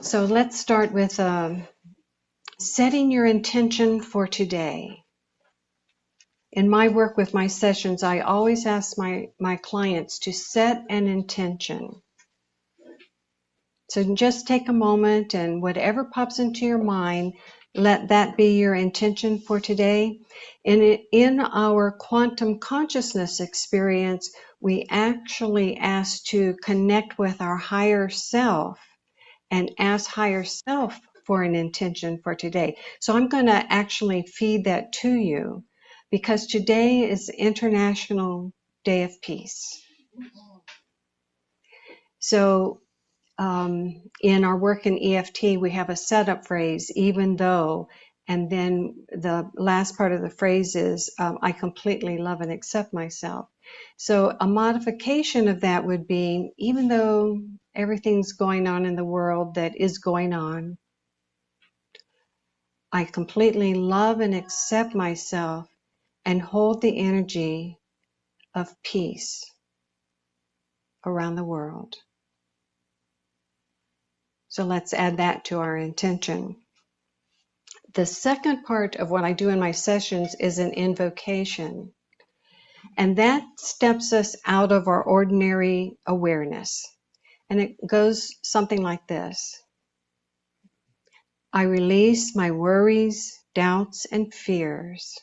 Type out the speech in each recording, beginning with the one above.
So let's start with setting your intention for today. In my work with my sessions, I always ask my clients to set an intention. So just take a moment and whatever pops into your mind, let that be your intention for today. And in our quantum consciousness experience, we actually ask to connect with our higher self and ask higher self for an intention for today. So I'm going to actually feed that to you because today is International Day of Peace. So in our work in EFT, we have a setup phrase, even though, and then the last part of the phrase is, I completely love and accept myself. So a modification of that would be, even though everything's going on in the world that is going on, I completely love and accept myself and hold the energy of peace around the world. So let's add that to our intention. The second part of what I do in my sessions is an invocation. And that steps us out of our ordinary awareness. And it goes something like this. I release my worries, doubts, and fears.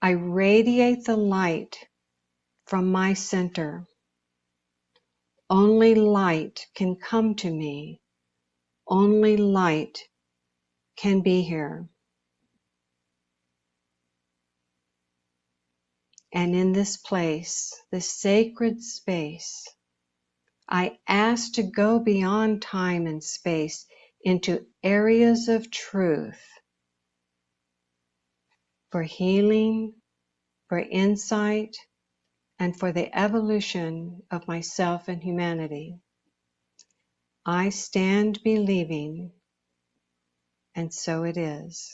I radiate the light from my center. Only light can come to me. Only light can be here. And in this place, this sacred space, I ask to go beyond time and space into areas of truth for healing, for insight, and for the evolution of myself and humanity. I stand believing, and so it is.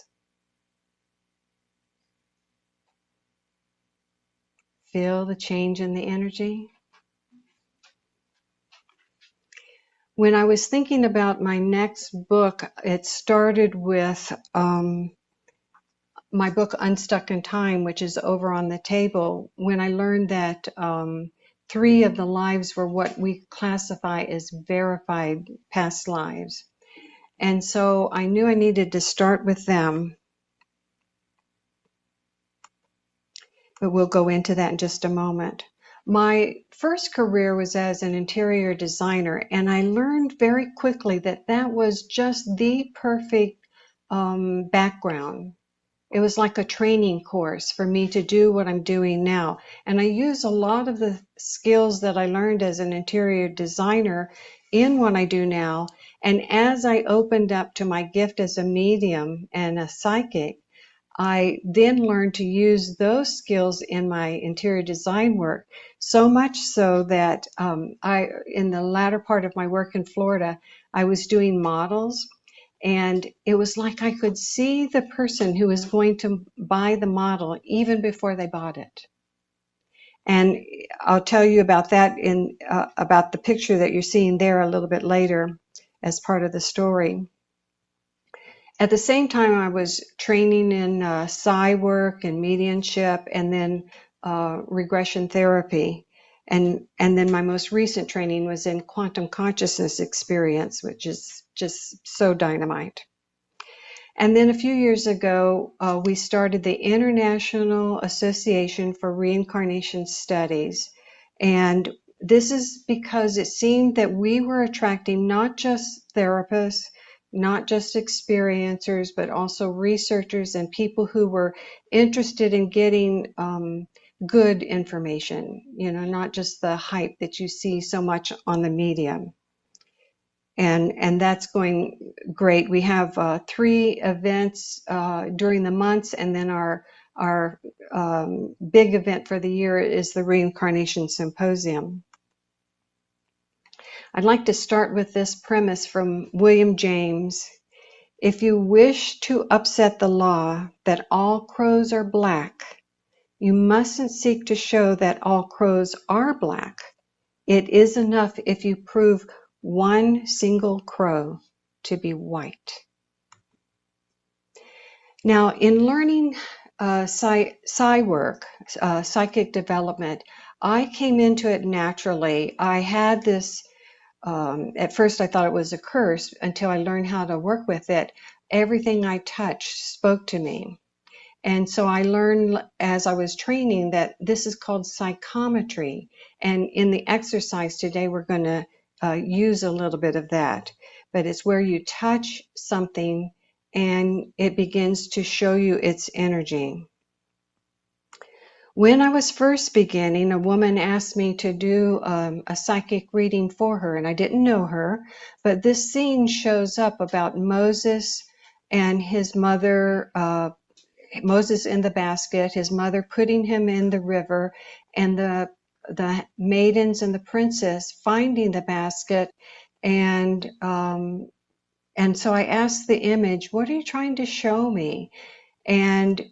Feel the change in the energy. When I was thinking about my next book, it started with my book Unstuck in Time, which is over on the table, when I learned that 3 of the lives were what we classify as verified past lives. And so I knew I needed to start with them. But we'll go into that in just a moment. My first career was as an interior designer, and I learned very quickly that that was just the perfect background. It was like a training course for me to do what I'm doing now. And I use a lot of the skills that I learned as an interior designer in what I do now. And as I opened up to my gift as a medium and a psychic, I then learned to use those skills in my interior design work, so much so that in the latter part of my work in Florida, I was doing models, and it was like I could see the person who was going to buy the model even before they bought it. And I'll tell you about that about the picture that you're seeing there a little bit later as part of the story. At the same time, I was training in psi work and mediumship, and then regression therapy. And then my most recent training was in quantum consciousness experience, which is just so dynamite. And then a few years ago, we started the International Association for Reincarnation Studies. And this is because it seemed that we were attracting not just therapists, not just experiencers, but also researchers and people who were interested in getting good information, not just the hype that you see so much on the media. And that's going great. We have 3 events during the months, and then our big event for the year is the Reincarnation Symposium. I'd like to start with this premise from William James. If you wish to upset the law that all crows are black, you mustn't seek to show that all crows are black. It is enough if you prove one single crow to be white. Now, in learning psi work, psychic development, I came into it naturally. I had this, at first I thought it was a curse until I learned how to work with it. Everything I touched spoke to me. And so I learned as I was training that this is called psychometry. And in the exercise today, we're going to use a little bit of that. But it's where you touch something and it begins to show you its energy. When I was first beginning, a woman asked me to do a psychic reading for her, and I didn't know her, but this scene shows up about Moses and his mother, Moses in the basket, his mother putting him in the river, and the maidens and the princess finding the basket, and so I asked the image, "What are you trying to show me?" And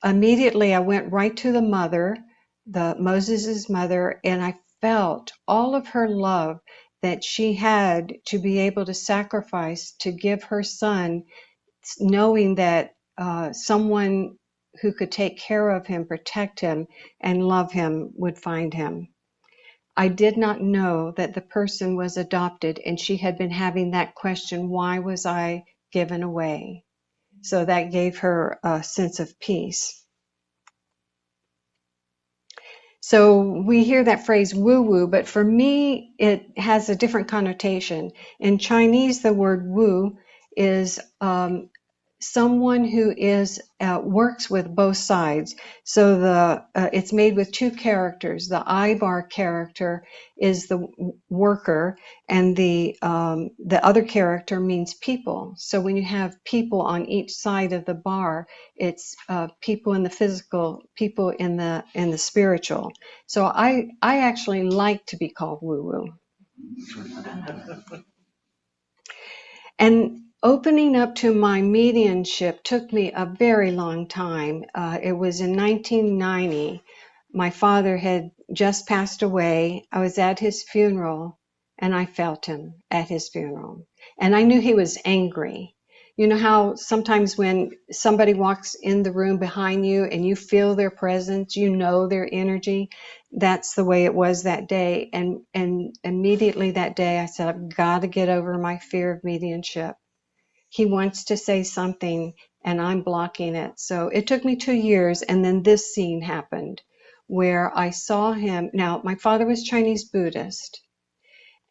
immediately I went right to the mother, the Moses's mother, and I felt all of her love that she had to be able to sacrifice to give her son, knowing that someone who could take care of him, protect him, and love him would find him. I did not know that the person was adopted, and she had been having that question, why was I given away? So that gave her a sense of peace. So we hear that phrase woo-woo, but for me, it has a different connotation. In Chinese, the word wu is someone who is works with both sides. So it's made with two characters. The I bar character is the worker, and the other character means people. So when you have people on each side of the bar, it's people in the physical, people in the spiritual. So I actually like to be called woo-woo. And opening up to my mediumship took me a very long time. It was in 1990. My father had just passed away. I was at his funeral, and I felt him at his funeral. And I knew he was angry. You know how sometimes when somebody walks in the room behind you and you feel their presence, you know their energy? That's the way it was that day. And immediately that day, I said, I've got to get over my fear of mediumship. He wants to say something, and I'm blocking it. So it took me 2 years, and then this scene happened where I saw him. Now, my father was Chinese Buddhist,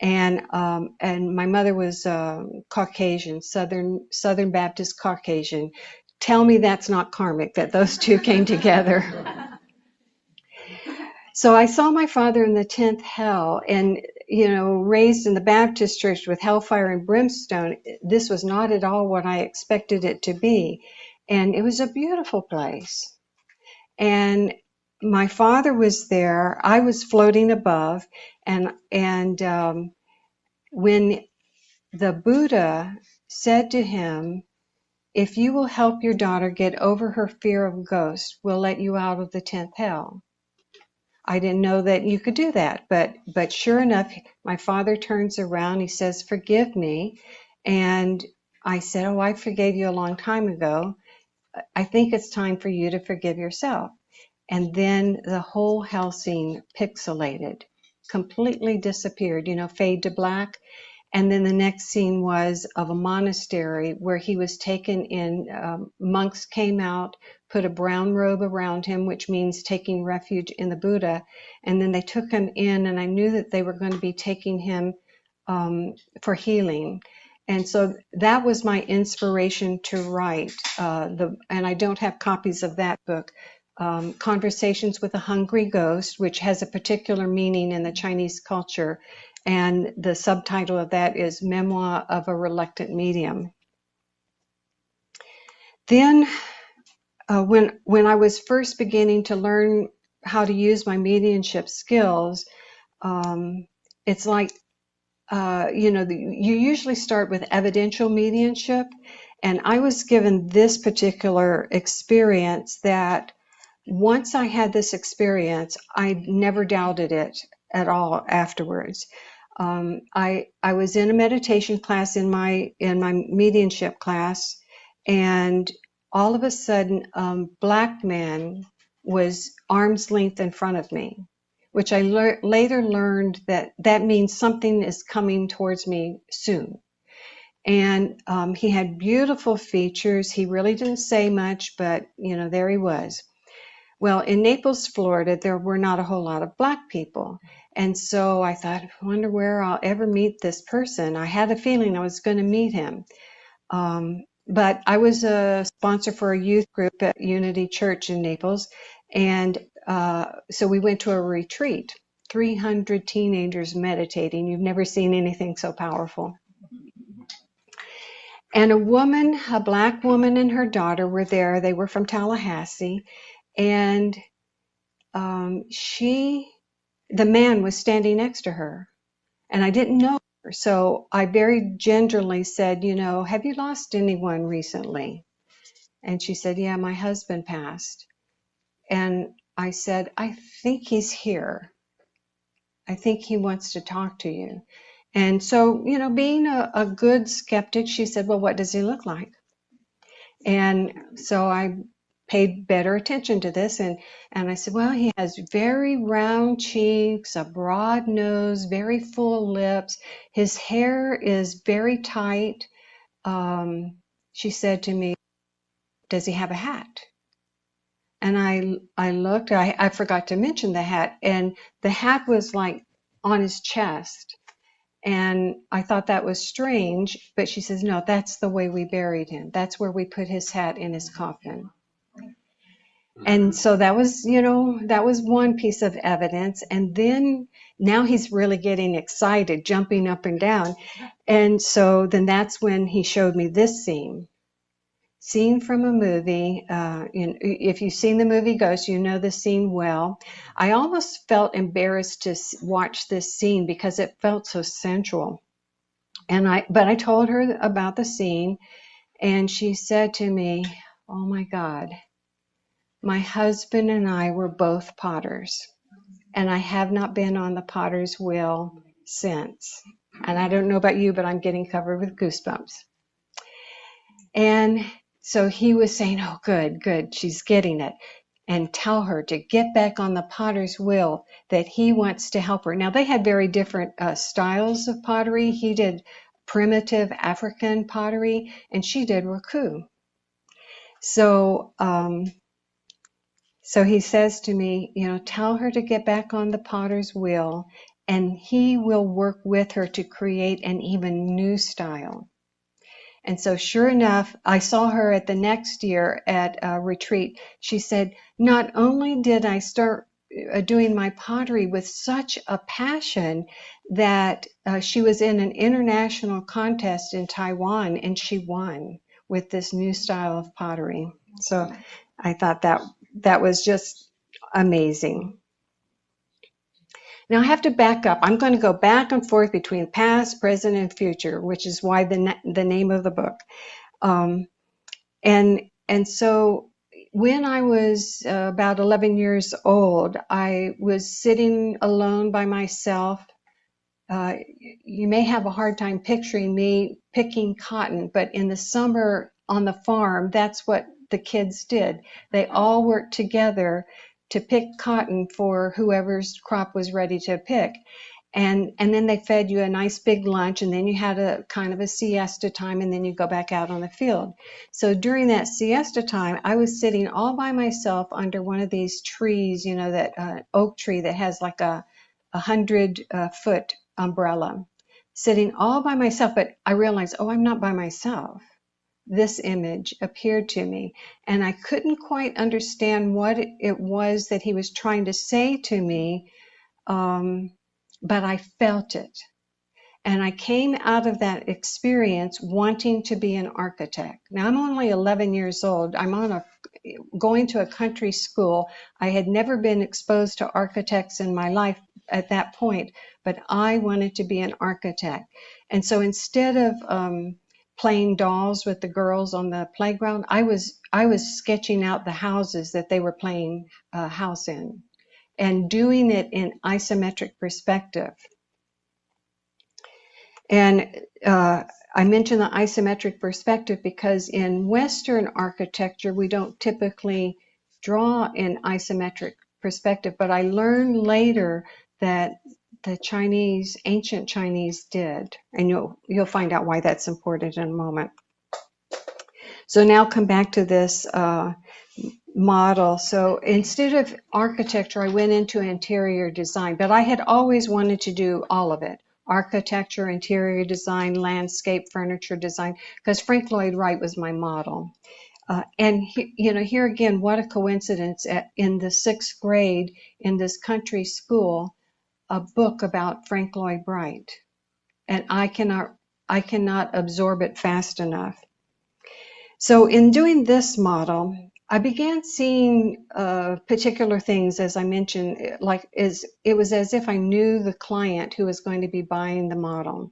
and my mother was Caucasian, Southern Baptist Caucasian. Tell me that's not karmic, that those two came together. So I saw my father in the 10th hell, and raised in the Baptist church with hellfire and brimstone. This was not at all what I expected it to be, and it was a beautiful place. And my father was there. I was floating above, and when the Buddha said to him, "If you will help your daughter get over her fear of ghosts, we'll let you out of the 10th hell." I didn't know that you could do that, but sure enough, my father turns around, he says, "Forgive me." And I said, "Oh, I forgave you a long time ago. I think it's time for you to forgive yourself." And then the whole hell scene pixelated, completely disappeared, fade to black. And then the next scene was of a monastery where he was taken in. Monks came out, put a brown robe around him, which means taking refuge in the Buddha. And then they took him in, and I knew that they were going to be taking him for healing. And so that was my inspiration to write. And I don't have copies of that book. Conversations with a Hungry Ghost, which has a particular meaning in the Chinese culture. And the subtitle of that is Memoir of a Reluctant Medium. Then when I was first beginning to learn how to use my mediumship skills, it's like, you usually start with evidential mediumship. And I was given this particular experience that once I had this experience, I never doubted it at all afterwards. I was in a meditation class in my mediumship class, and all of a sudden, black man was arm's length in front of me, which I later learned that means something is coming towards me soon. And he had beautiful features. He really didn't say much, but there he was. Well, in Naples, Florida, there were not a whole lot of black people. And so I thought, I wonder where I'll ever meet this person. I had a feeling I was going to meet him. But I was a sponsor for a youth group at Unity Church in Naples. And so we went to a retreat, 300 teenagers meditating. You've never seen anything so powerful. And a black woman and her daughter were there. They were from Tallahassee. And the man was standing next to her, and I didn't know her. So I very gingerly said, have you lost anyone recently? And she said, yeah, my husband passed. And I said, I think he's here. I think he wants to talk to you. And so, being a good skeptic, she said, well, what does he look like? And so I paid better attention to this, and I said, well, he has very round cheeks, a broad nose, very full lips. His hair is very tight. She said to me, does he have a hat? And I looked, I forgot to mention the hat, and the hat was like on his chest. And I thought that was strange, but she says, no, that's the way we buried him. That's where we put his hat in his coffin. And so that was one piece of evidence. And then now he's really getting excited, jumping up and down. And so then that's when he showed me this scene from a movie. If you've seen the movie Ghost, you know the scene well. I almost felt embarrassed to watch this scene because it felt so sensual. But I told her about the scene, and she said to me, oh my God, my husband and I were both potters, and I have not been on the potter's wheel since. And I don't know about you, but I'm getting covered with goosebumps. And so he was saying, oh, good, she's getting it. And tell her to get back on the potter's wheel, that he wants to help her. Now, they had very different styles of pottery. He did primitive African pottery, and she did raku. So he says to me, tell her to get back on the potter's wheel, and he will work with her to create an even new style. And so sure enough, I saw her at the next year at a retreat. She said, not only did I start doing my pottery with such a passion that she was in an international contest in Taiwan, and she won with this new style of pottery. So I thought that was just amazing. Now I have to back up. I'm going to go back and forth between past, present, and future, which is why the name of the book. And so when I was about 11 years old, I was sitting alone by myself. You may have a hard time picturing me picking cotton, but in the summer on the farm, that's what the kids did. They all worked together to pick cotton for whoever's crop was ready to pick. And then they fed you a nice big lunch, and then you had a kind of a siesta time, and then you go back out on the field. So during that siesta time, I was sitting all by myself under one of these trees, that oak tree that has like a 100-foot umbrella, sitting all by myself. But I realized, I'm not by myself. This image appeared to me, and I couldn't quite understand what it was that he was trying to say to me, but I felt it. And I came out of that experience wanting to be an architect. Now, I'm only 11 years old. I'm going to a country school. I had never been exposed to architects in my life at that point, but I wanted to be an architect. And so instead of playing dolls with the girls on the playground, I was sketching out the houses that they were playing house in, and doing it in isometric perspective. And I mention the isometric perspective because in Western architecture, we don't typically draw in isometric perspective, but I learned later that the Chinese, ancient Chinese did, and you'll find out why that's important in a moment. So now come back to this model. So instead of architecture, I went into interior design, but I had always wanted to do all of it: architecture, interior design, landscape, furniture design, because Frank Lloyd Wright was my model. And here again, what a coincidence! In the 6th grade in this country school, a book about Frank Lloyd Wright, and I cannot absorb it fast enough. So in doing this model, I began seeing particular things, as I mentioned, it was as if I knew the client who was going to be buying the model.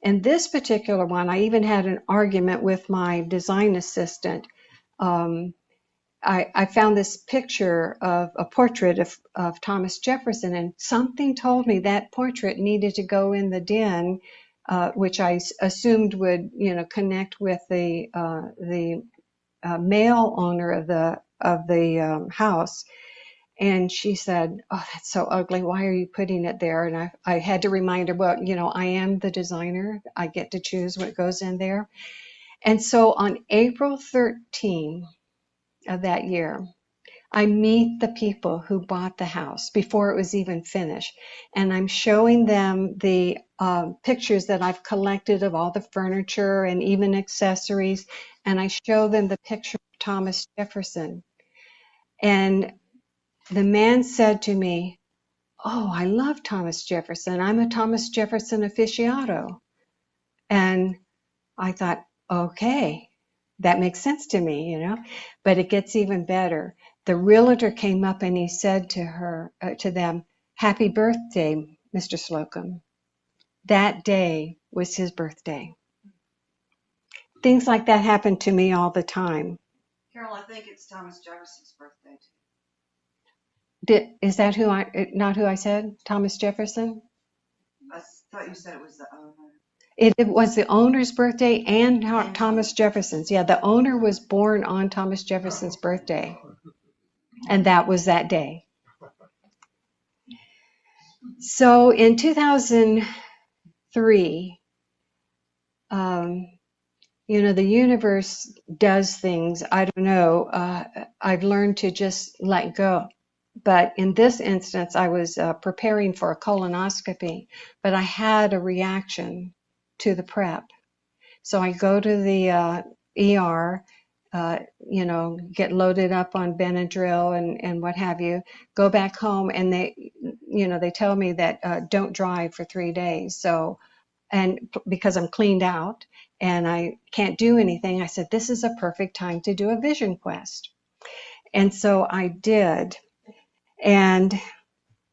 And this particular one, I even had an argument with my design assistant. I found this picture of a portrait of Thomas Jefferson, and something told me that portrait needed to go in the den, which I assumed would, connect with the male owner of the house. And she said, "Oh, that's so ugly. Why are you putting it there?" And I had to remind her, well, I am the designer. I get to choose what goes in there. And so on April 13 of that year, I meet the people who bought the house before it was even finished. And I'm showing them the pictures that I've collected of all the furniture and even accessories. And I show them the picture of Thomas Jefferson. And the man said to me, "Oh, I love Thomas Jefferson. I'm a Thomas Jefferson aficionado." And I thought, okay, that makes sense to me, but it gets even better. The realtor came up and he said to them, "Happy birthday, Mr. Slocum." That day was his birthday. Things like that happen to me all the time. Carole, I think it's Thomas Jefferson's birthday too. Is that not who I said? Thomas Jefferson? I thought you said it was the owner. It was the owner's birthday and Thomas Jefferson's. Yeah, the owner was born on Thomas Jefferson's birthday. And that was that day. So in 2003, the universe does things. I don't know. I've learned to just let go. But in this instance, I was preparing for a colonoscopy, but I had a reaction to the prep. So I go to the ER, get loaded up on Benadryl and what have you, go back home, and they tell me that don't drive for 3 days. So, and because I'm cleaned out and I can't do anything, I said, this is a perfect time to do a vision quest. And so I did. And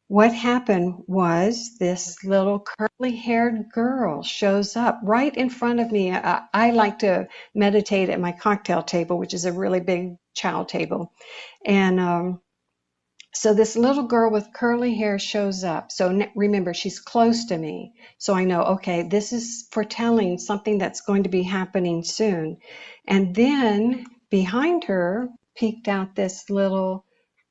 what happened was this little curly-haired girl shows up right in front of me. I like to meditate at my cocktail table, which is a really big child table. And so this little girl with curly hair shows up. So remember, she's close to me. So I know, okay, this is foretelling something that's going to be happening soon. And then behind her peeked out this little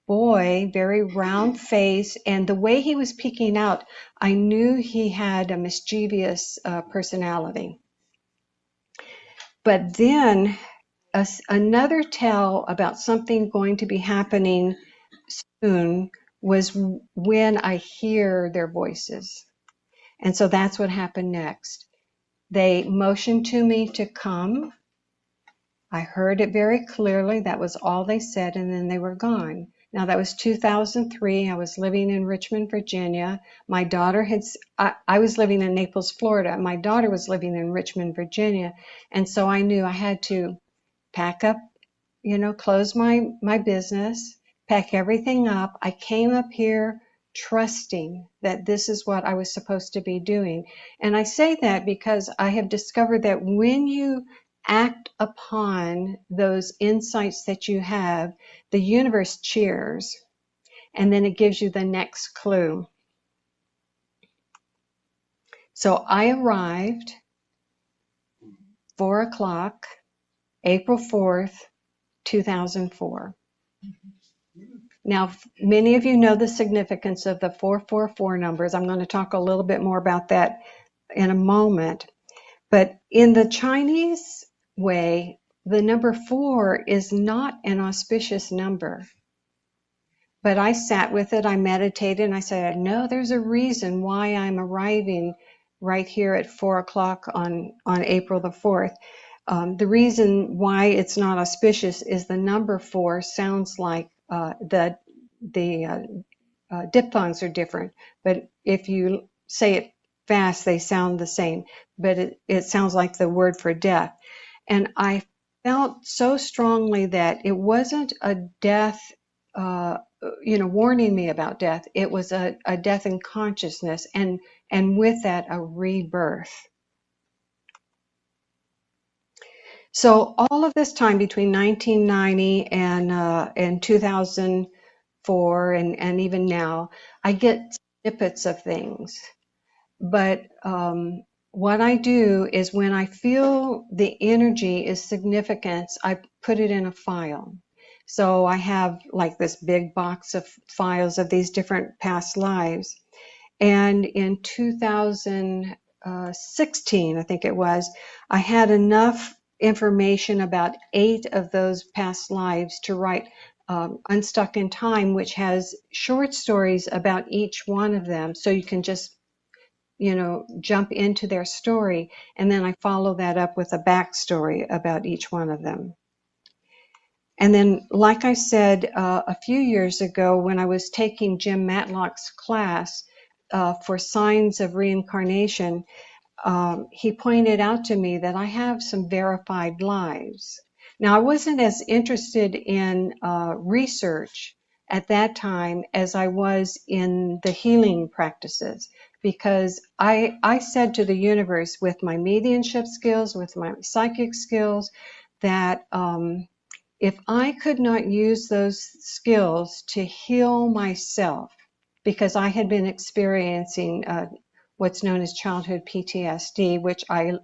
boy, very round face, and the way he was peeking out, I knew he had a mischievous personality. But then another tell about something going to be happening soon was when I hear their voices. And so that's what happened next. They motioned to me to come. I heard it very clearly. That was all they said, and then they were gone. Now, that was 2003. I was living in Richmond, Virginia. My daughter I was living in Naples, Florida. My daughter was living in Richmond, Virginia. And so I knew I had to pack up, close my business, pack everything up. I came up here trusting that this is what I was supposed to be doing. And I say that because I have discovered that when you act upon those insights that you have, the universe cheers, and then it gives you the next clue. So I arrived 4 o'clock, April 4th, 2004. Now, many of you know the significance of the 444 numbers. I'm going to talk a little bit more about that in a moment. But in the Chinese way, the number 4 is not an auspicious number. But I sat with it, I meditated, and I said, no, there's a reason why I'm arriving right here at 4 o'clock on April the 4th. The reason why it's not auspicious is the number 4 sounds like the diphthongs are different, but if you say it fast, they sound the same, but it sounds like the word for death. And I felt so strongly that it wasn't a death, warning me about death. It was a death in consciousness, and with that, a rebirth. So all of this time between 1990 and 2004 and even now, I get snippets of things. But what I do is when I feel the energy is significant, I put it in a file. So I have like this big box of files of these different past lives. And in 2016, I think it was, I had enough information about 8 of those past lives to write Unstuck in Time, which has short stories about each one of them. So you can just, jump into their story. And then I follow that up with a backstory about each one of them. And then, like I said, a few years ago, when I was taking Jim Matlock's class for signs of reincarnation, he pointed out to me that I have some verified lives. Now, I wasn't as interested in research at that time as I was in the healing practices, because I said to the universe, with my mediumship skills, with my psychic skills, that if I could not use those skills to heal myself, because I had been experiencing what's known as childhood PTSD, which I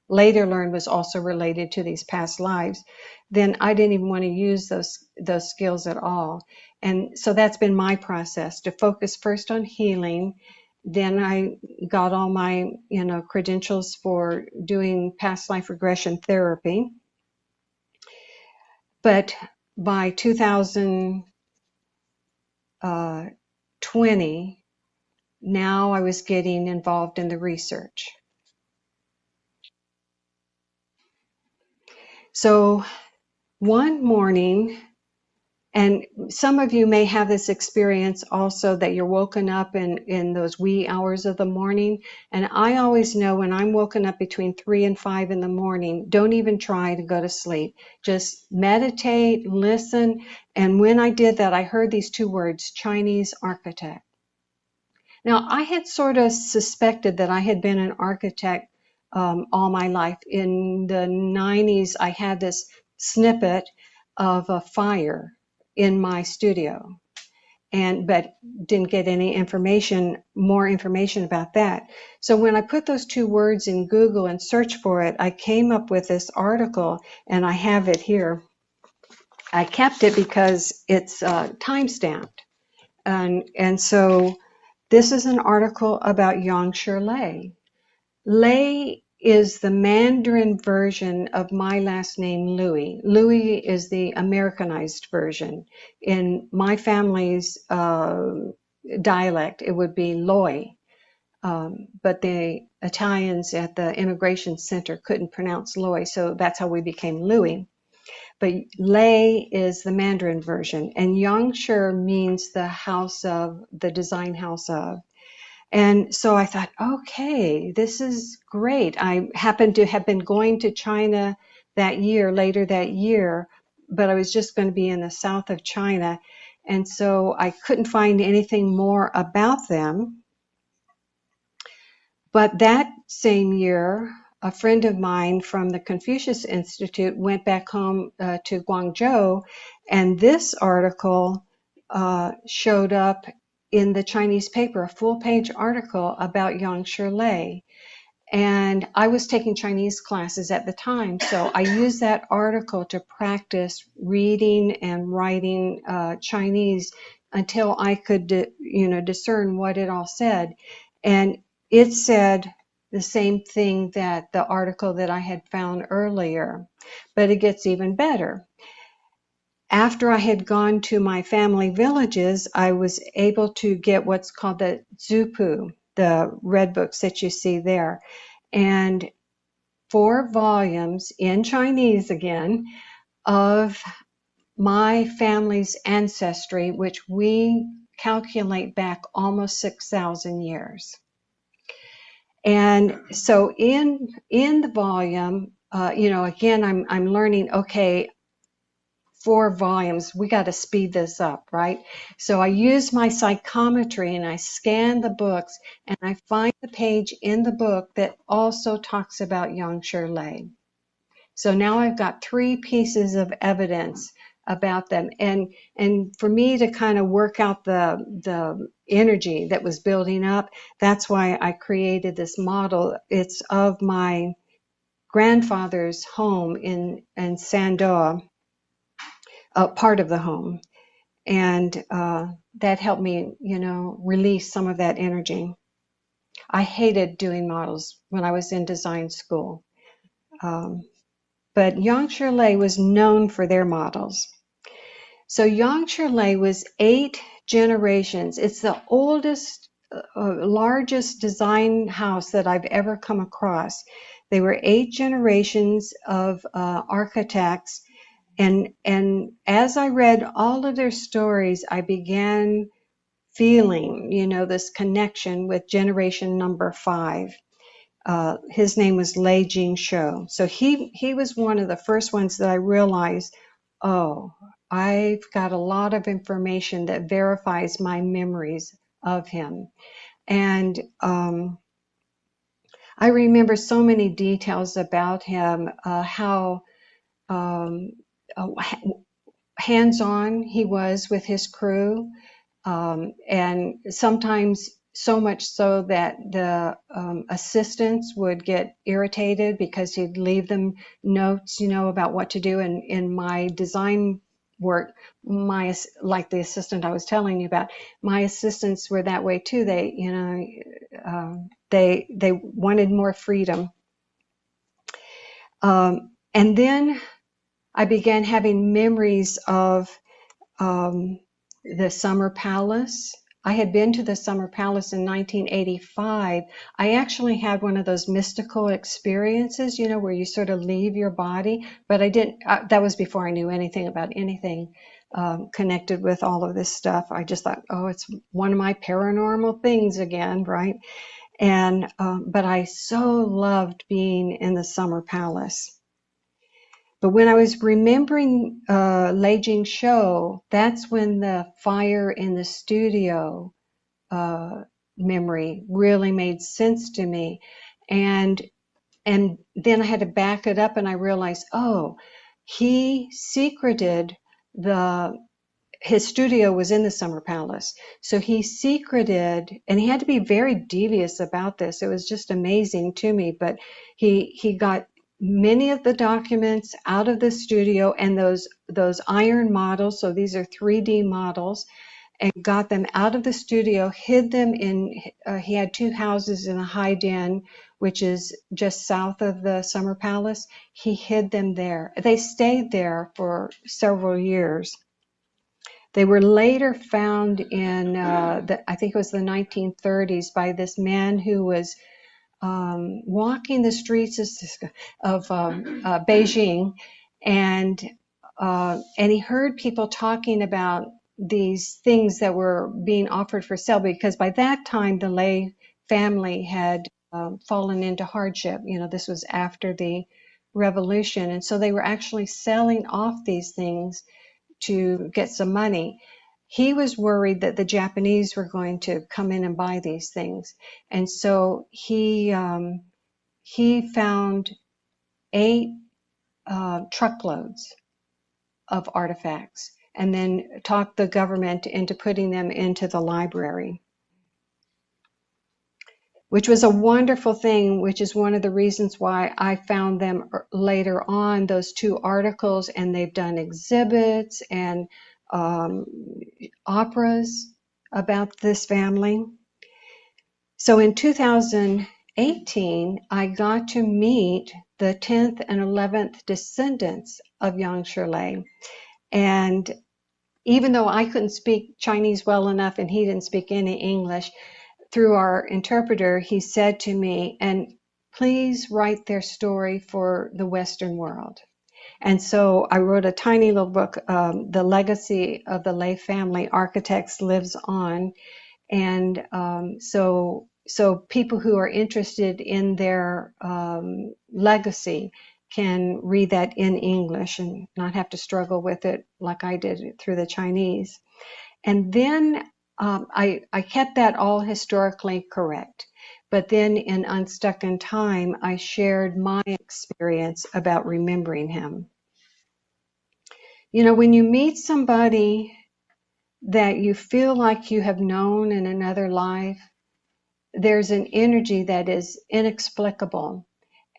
later learned was also related to these past lives, then I didn't even want to use those skills at all. And so that's been my process, to focus first on healing. Then I got all my credentials for doing past life regression therapy. But by 2020, now I was getting involved in the research. So one morning, and some of you may have this experience also, that you're woken up in those wee hours of the morning. And I always know when I'm woken up between 3 and 5 in the morning, don't even try to go to sleep. Just meditate, listen. And when I did that, I heard these 2 words, Chinese architect. Now, I had sort of suspected that I had been an architect all my life. In the 90s, I had this snippet of a fire in my studio, but didn't get any more information about that. So when I put those 2 words in Google and searched for it, I came up with this article, and I have it here. I kept it because it's time-stamped. And so this is an article about Yangshi Lei. Lei is the Mandarin version of my last name, Louie. Louie is the Americanized version. In my family's dialect, it would be Loi. But the Italians at the immigration center couldn't pronounce Loi, so that's how we became Louie. But Lei is the Mandarin version, and Yangshi means the house of, the design house of. And so I thought, okay, this is great. I happened to have been going to China later that year, but I was just going to be in the south of China. And so I couldn't find anything more about them. But that same year, a friend of mine from the Confucius Institute went back home to Guangzhou, and this article showed up in the Chinese paper, a full-page article about Yangshi Lei. And I was taking Chinese classes at the time, so I used that article to practice reading and writing Chinese until I could, discern what it all said. And it said the same thing that the article that I had found earlier, but it gets even better. After I had gone to my family villages, I was able to get what's called the Zupu, the red books that you see there. And 4 volumes in Chinese again of my family's ancestry, which we calculate back almost 6,000 years. And so in the volume, again, I'm learning, okay, 4 volumes, we got to speed this up, right? So I use my psychometry and I scan the books and I find the page in the book that also talks about Yangshi Lei. So now I've got 3 pieces of evidence about them, and for me to kind of work out the energy that was building up, that's why I created this model. It's of my grandfather's home in Sandoa, part of the home, and that helped me, release some of that energy. I hated doing models when I was in design school. But Yangshi Lei was known for their models. So Yangshi Lei was 8 generations. It's the oldest, largest design house that I've ever come across. They were 8 generations of architects. And as I read all of their stories, I began feeling, this connection with generation number 5. His name was Lei Jingxiu. So he was one of the first ones that I realized, oh, I've got a lot of information that verifies my memories of him. And I remember so many details about him, how hands-on he was with his crew, and sometimes so much so that the assistants would get irritated because he'd leave them notes, about what to do. And in my design work, like the assistant I was telling you about, my assistants were that way too. They, they wanted more freedom. And then I began having memories of the Summer Palace. I had been to the Summer Palace in 1985. I actually had one of those mystical experiences, where you sort of leave your body, but I didn't, that was before I knew anything about anything connected with all of this stuff. I just thought, oh, it's one of my paranormal things again, right? And, but I so loved being in the Summer Palace. But when I was remembering Lei Jingxiu, that's when the fire in the studio memory really made sense to me. And then I had to back it up and I realized, oh, he secreted his studio was in the Summer Palace. So he secreted, and he had to be very devious about this. It was just amazing to me, but he got many of the documents out of the studio and those iron models, so these are 3D models, and got them out of the studio, hid them in, he had 2 houses in a high den, which is just south of the Summer Palace. He hid them there. They stayed there for several years. They were later found in, I think it was the 1930s, by this man who was walking the streets of Beijing, and he heard people talking about these things that were being offered for sale, because by that time the Lei family had fallen into hardship. This was after the revolution, and so they were actually selling off these things to get some money. He was worried that the Japanese were going to come in and buy these things. And so he found 8 truckloads of artifacts and then talked the government into putting them into the library. which was a wonderful thing, which is one of the reasons why I found them later on, those 2 articles, and they've done exhibits and um, operas about this family. So in 2018, I got to meet the 10th and 11th descendants of Yang Lei. And even though I couldn't speak Chinese well enough and he didn't speak any English, through our interpreter, he said to me, and please write their story for the Western world. And so I wrote a tiny little book, The Legacy of the Lei Family Architects Lives On. And so people who are interested in their legacy can read that in English and not have to struggle with it like I did through the Chinese. And then I kept that all historically correct. But then in Unstuck in Time, I shared my experience about remembering him. You know, when you meet somebody that you feel like you have known in another life, there's an energy that is inexplicable.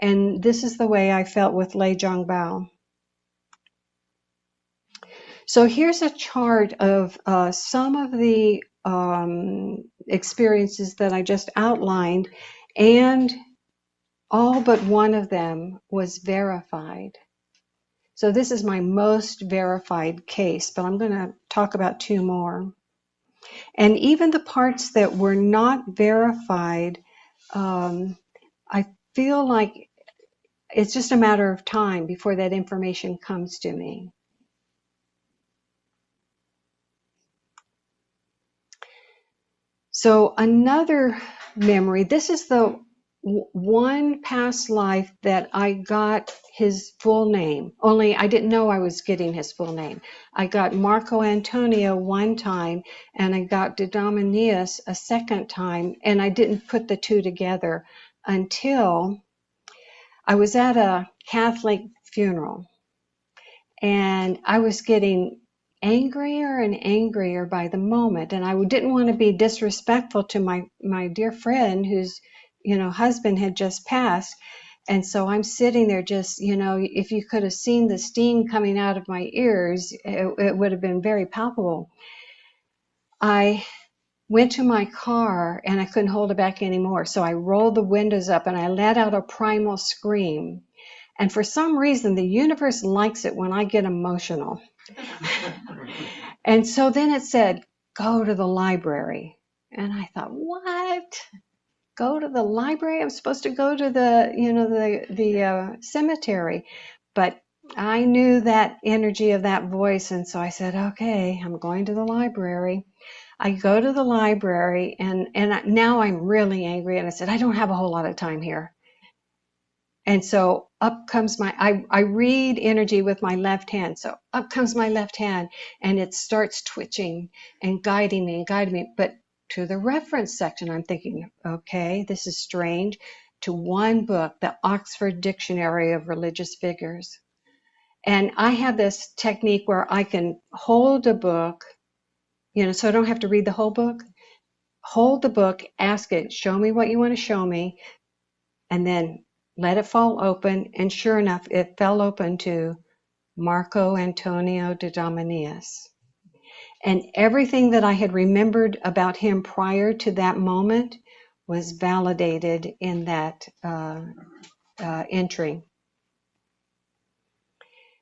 And this is the way I felt with Lei Jingxiu. So here's a chart of some of the experiences that I just outlined, and all but one of them was verified. So this is my most verified case, but I'm going to talk about 2 more. And even the parts that were not verified, I feel like it's just a matter of time before that information comes to me. So another memory, this is the one past life that I got his full name, only I didn't know I was getting his full name. I got Marco Antonio one time, and I got de Dominius a second time, and I didn't put the 2 together until I was at a Catholic funeral, and I was getting angrier and angrier by the moment, and I didn't want to be disrespectful to my dear friend whose husband had just passed. And so I'm sitting there just, if you could have seen the steam coming out of my ears, it would have been very palpable. I went to my car and I couldn't hold it back anymore, so I rolled the windows up and I let out a primal scream. And for some reason, the universe likes it when I get emotional. And so then it said, go to the library. And I thought, what? Go to the library? I'm supposed to go to the cemetery. But I knew that energy of that voice, and so I said, okay, I'm going to the library. I go to the library, and now I'm really angry, and I said, I don't have a whole lot of time here. And so up comes I read energy with my left hand. So up comes my left hand, and it starts twitching and guiding me. But to the reference section, I'm thinking, okay, this is strange. To one book, the Oxford Dictionary of Religious Figures. And I have this technique where I can hold a book, so I don't have to read the whole book. Hold the book, ask it, show me what you want to show me, and then let it fall open, and sure enough, it fell open to Marco Antonio de Dominius. And everything that I had remembered about him prior to that moment was validated in that entry.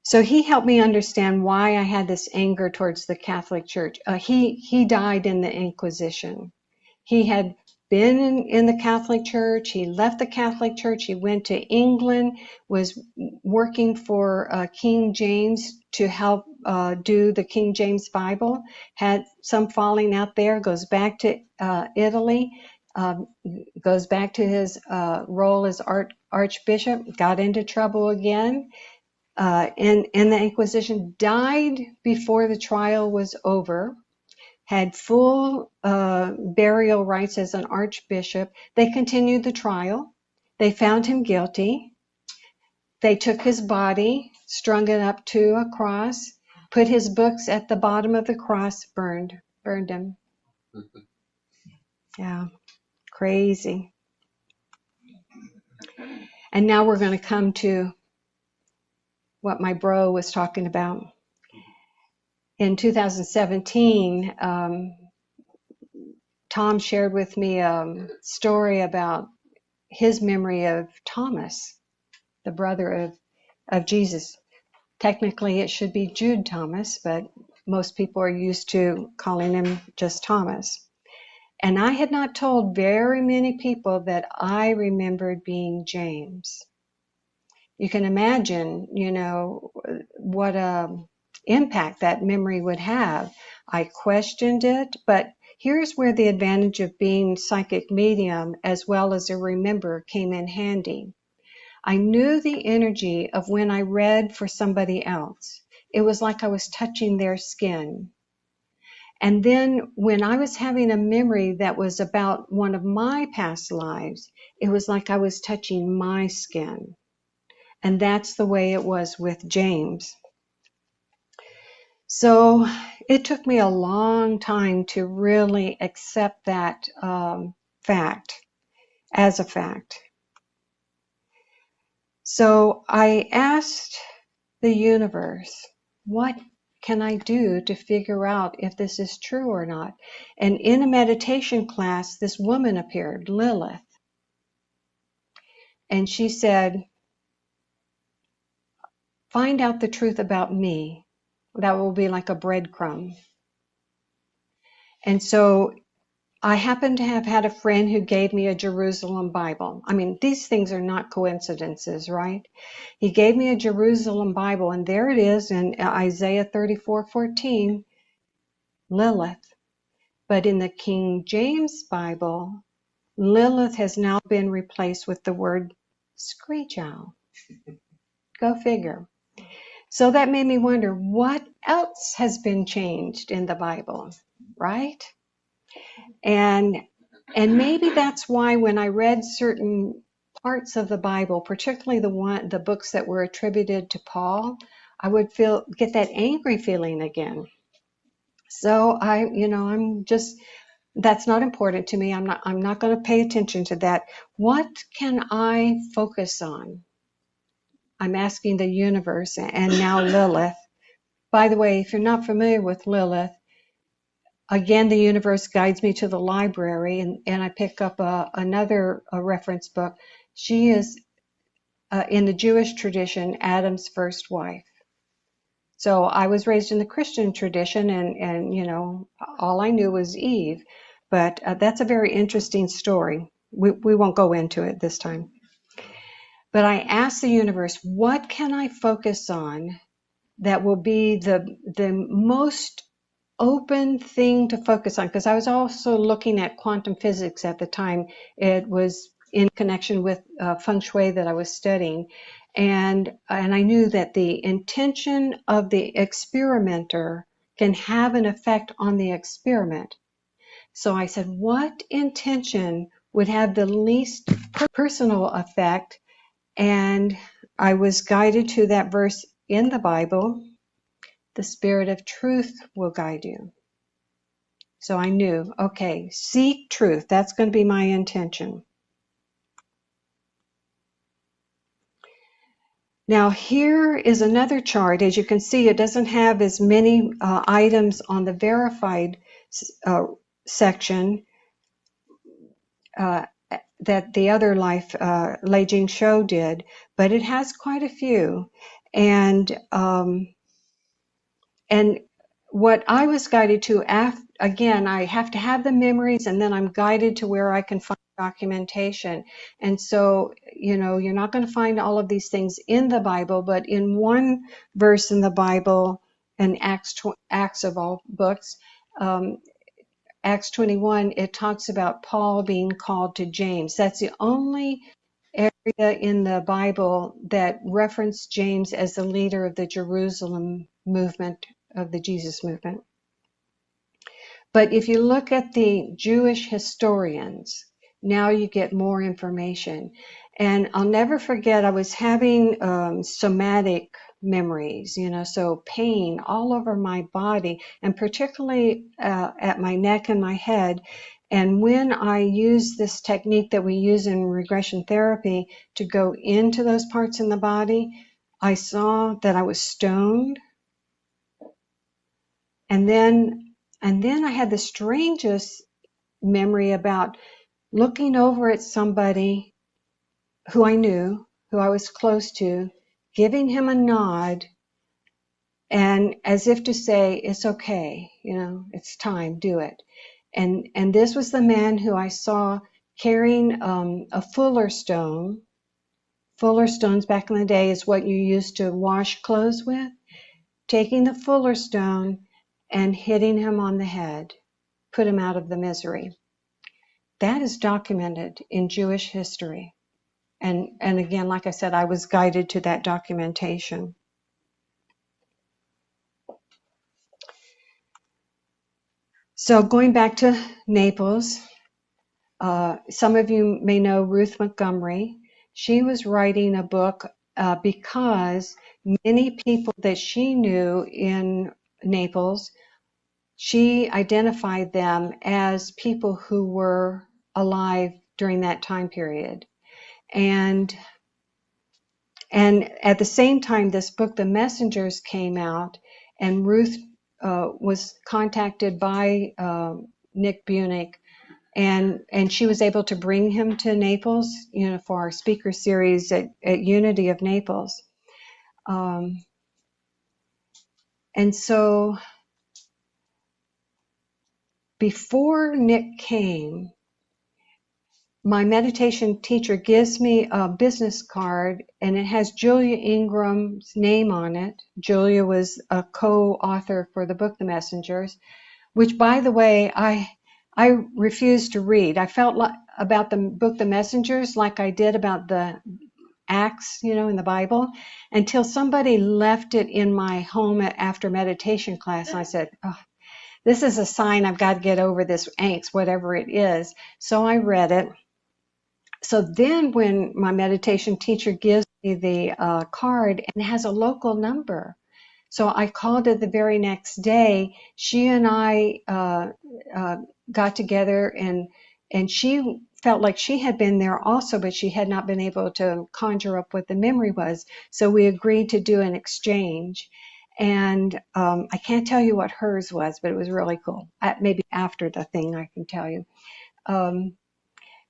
So he helped me understand why I had this anger towards the Catholic Church. He died in the Inquisition. He had been in the Catholic Church. He left the Catholic Church. He went to England, was working for King James to help do the King James Bible, had some falling out there, goes back to Italy, goes back to his role as archbishop, got into trouble again in the Inquisition, died before the trial was over, had full burial rights as an archbishop. They continued the trial. They found him guilty. They took his body, strung it up to a cross, put his books at the bottom of the cross, burned him. Yeah, crazy. And now we're going to come to what my bro was talking about. In 2017, Tom shared with me a story about his memory of Thomas, the brother of Jesus. Technically, it should be Jude Thomas, but most people are used to calling him just Thomas. And I had not told very many people that I remembered being James. You can imagine, what impact that memory would have. I questioned it, but here's where the advantage of being psychic medium as well as a remember came in handy. I knew the energy of when I read for somebody else. It was like I was touching their skin. And then when I was having a memory that was about one of my past lives, it was like I was touching my skin. And that's the way it was with James. So it took me a long time to really accept that fact as a fact. So I asked the universe, what can I do to figure out if this is true or not? And in a meditation class, this woman appeared, Lilith. And she said, find out the truth about me. That will be like a breadcrumb. And so I happen to have had a friend who gave me a Jerusalem Bible. I mean, these things are not coincidences, right? He gave me a Jerusalem Bible, and there it is in Isaiah 34:14, Lilith. But in the King James Bible, Lilith has now been replaced with the word screech owl. Go figure. So that made me wonder, what else has been changed in the Bible, right? And maybe that's why when I read certain parts of the Bible, particularly the books that were attributed to Paul, I would get that angry feeling again. So I'm just, that's not important to me. I'm not going to pay attention to that. What can I focus on? I'm asking the universe and now Lilith. By the way, if you're not familiar with Lilith, again, the universe guides me to the library, and I pick up another reference book. She is, in the Jewish tradition, Adam's first wife. So I was raised in the Christian tradition, and all I knew was Eve. But that's a very interesting story. We won't go into it this time. But I asked the universe, what can I focus on that will be the most open thing to focus on? Because I was also looking at quantum physics at the time. It was in connection with feng shui that I was studying. And I knew that the intention of the experimenter can have an effect on the experiment. So I said, what intention would have the least personal effect? And I was guided to that verse in the Bible, the Spirit of truth will guide you. So I knew, okay, seek truth. That's going to be my intention. Now here is another chart. As you can see, it doesn't have as many items on the verified section that the other life, Lei Jingxiu, did, but it has quite a few. And what I was guided to, again, I have to have the memories, and then I'm guided to where I can find documentation. And so, you're not going to find all of these things in the Bible, but in one verse in the Bible, in Acts of all books, Acts 21, it talks about Paul being called to James. That's the only area in the Bible that referenced James as the leader of the Jerusalem movement, of the Jesus movement. But if you look at the Jewish historians, now you get more information. And I'll never forget, I was having somatic memories, so pain all over my body, and particularly at my neck and my head. And when I use this technique that we use in regression therapy to go into those parts in the body, I saw that I was stoned. And then I had the strangest memory about looking over at somebody who I knew, who I was close to, giving him a nod, and as if to say, it's okay, it's time, do it. And this was the man who I saw carrying a fuller stone. Fuller stones back in the day is what you used to wash clothes with. Taking the fuller stone and hitting him on the head, put him out of the misery. That is documented in Jewish history. And again, like I said, I was guided to that documentation. So going back to Naples, some of you may know Ruth Montgomery. She was writing a book because many people that she knew in Naples, she identified them as people who were alive during that time period. And at the same time, this book, The Messengers, came out, and Ruth was contacted by Nick Bunick, and she was able to bring him to Naples, for our speaker series at Unity of Naples. And so before Nick came, my meditation teacher gives me a business card, and it has Julia Ingram's name on it. Julia was a co-author for the book The Messengers, which, by the way, I refused to read. I felt like about the book The Messengers like I did about the Acts, in the Bible, until somebody left it in my home after meditation class. And I said, oh, this is a sign I've got to get over this angst, whatever it is. So I read it. So then when my meditation teacher gives me the card, and it has a local number. So I called it the very next day. She and I got together, and she felt like she had been there also, but she had not been able to conjure up what the memory was. So we agreed to do an exchange. And I can't tell you what hers was, but it was really cool. Maybe after the thing I can tell you.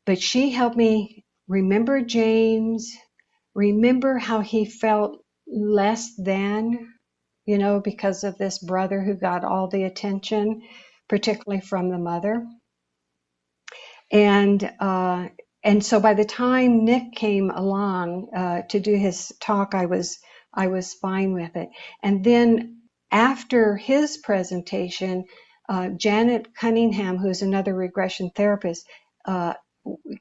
But she helped me remember James, remember how he felt less than, because of this brother who got all the attention, particularly from the mother. And so by the time Nick came along to do his talk, I was fine with it. And then after his presentation, Janet Cunningham, who's another regression therapist,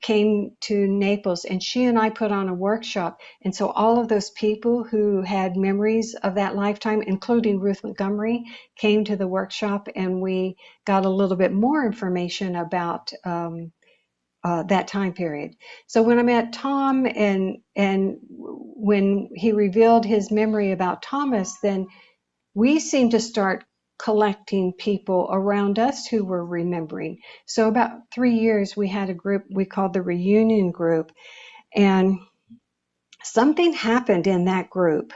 came to Naples, and she and I put on a workshop. And so all of those people who had memories of that lifetime, including Ruth Montgomery, came to the workshop, and we got a little bit more information about that time period. So when I met Tom, and when he revealed his memory about Thomas, then we seemed to start collecting people around us who were remembering. So about 3 years, we had a group we called the Reunion Group, and something happened in that group.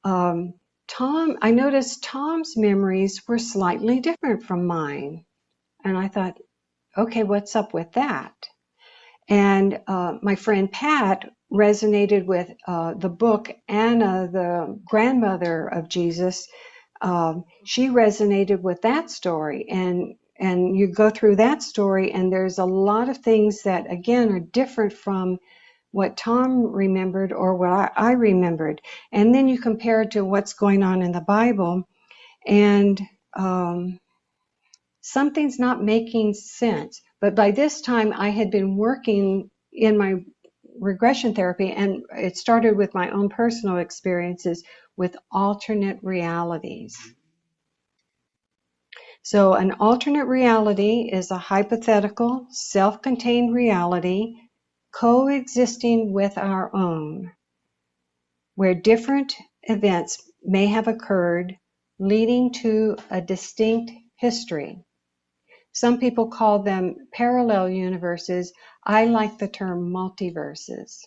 I noticed Tom's memories were slightly different from mine, and I thought, okay, what's up with that? And my friend Pat resonated with the book Anna, the grandmother of Jesus. She resonated with that story, and you go through that story, and there's a lot of things that, again, are different from what Tom remembered or what I remembered. And then you compare it to what's going on in the Bible, and something's not making sense. But by this time, I had been working in my regression therapy, and it started with my own personal experiences with alternate realities. So an alternate reality is a hypothetical, self-contained reality coexisting with our own, where different events may have occurred, leading to a distinct history. Some people call them parallel universes. I like the term multiverses.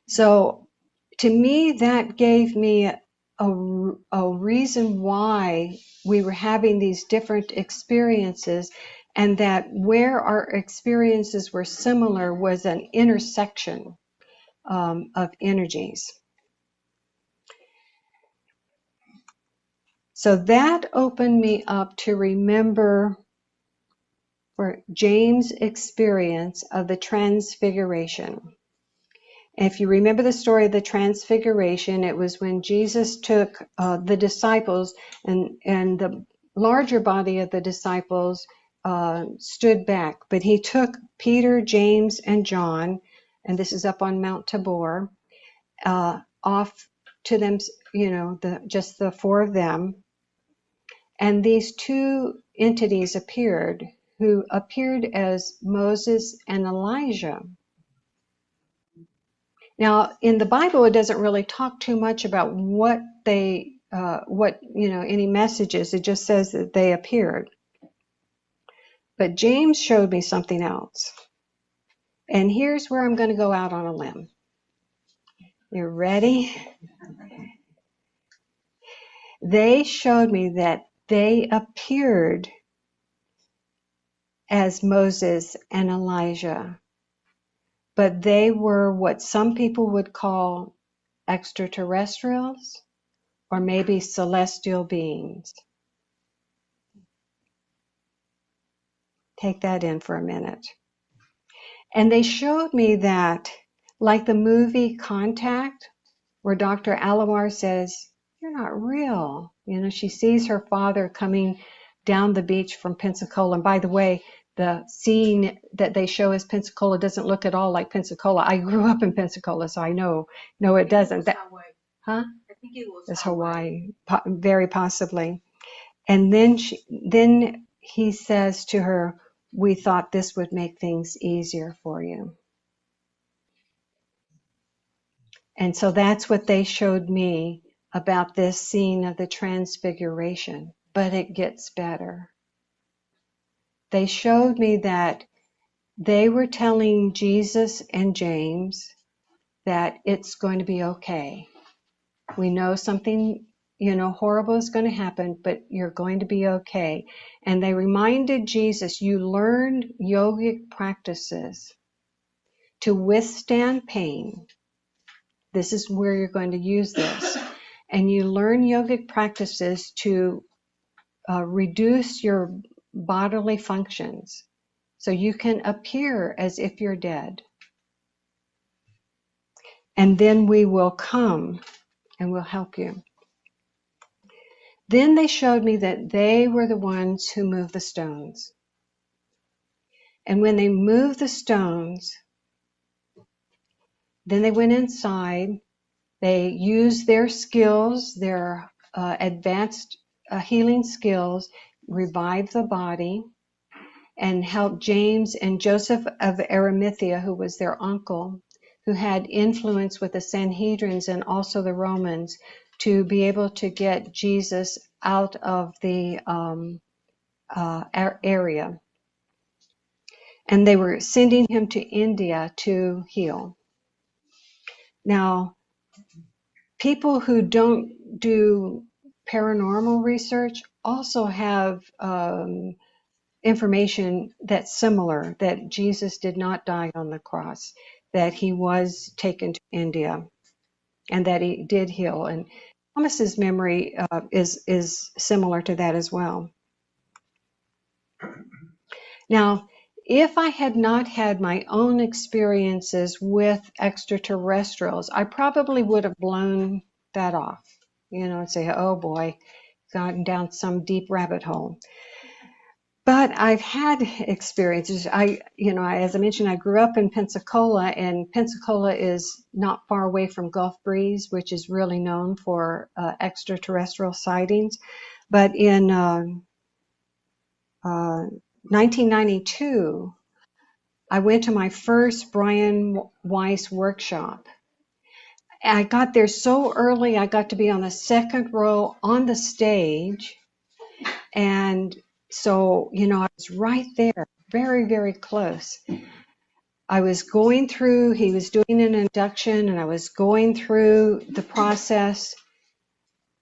So to me, that gave me a reason why we were having these different experiences, and that where our experiences were similar was an intersection of energies. So that opened me up to remember for James' experience of the transfiguration. If you remember the story of the transfiguration, it was when Jesus took the disciples, and the larger body of the disciples stood back. But he took Peter, James, and John, and this is up on Mount Tabor, off to them, just the four of them. And these two entities appeared, who appeared as Moses and Elijah. Now, in the Bible, it doesn't really talk too much about any messages. It just says that they appeared. But James showed me something else. And here's where I'm going to go out on a limb. You ready? They showed me that they appeared as Moses and Elijah, but they were what some people would call extraterrestrials, or maybe celestial beings. Take that in for a minute. And they showed me that, like the movie Contact, where Dr. Alawar says, "You're not real." She sees her father coming down the beach from Pensacola. And by the way, the scene that they show as Pensacola doesn't look at all like Pensacola. I grew up in Pensacola, so I know. No, it doesn't. Huh? I think it was Hawaii, very possibly. And then he says to her, "We thought this would make things easier for you." And so that's what they showed me about this scene of the transfiguration. But it gets better. They showed me that they were telling Jesus and James that it's going to be okay. We know something, horrible is going to happen, but you're going to be okay. And they reminded Jesus, you learned yogic practices to withstand pain. This is where you're going to use this. And you learn yogic practices to reduce your bodily functions so you can appear as if you're dead. And then we will come and we'll help you. Then they showed me that they were the ones who moved the stones. And when they moved the stones, then they went inside. They used their skills, their advanced healing skills, revived the body, and helped James and Joseph of Arimathea, who was their uncle, who had influence with the Sanhedrins and also the Romans, to be able to get Jesus out of the area. And they were sending him to India to heal. Now, people who don't do paranormal research also have information that's similar, that Jesus did not die on the cross, that he was taken to India, and that he did heal. And Thomas's memory is similar to that as well. Now, if I had not had my own experiences with extraterrestrials, I probably would have blown that off, and say, oh boy, gotten down some deep rabbit hole. But I've had experiences. As I mentioned, I grew up in Pensacola, and Pensacola is not far away from Gulf Breeze, which is really known for extraterrestrial sightings. But in 1992, I went to my first Brian Weiss workshop. I got there so early, I got to be on the second row on the stage, and So, I was right there, very, very close. I was going through, he was doing an induction, and I was going through the process.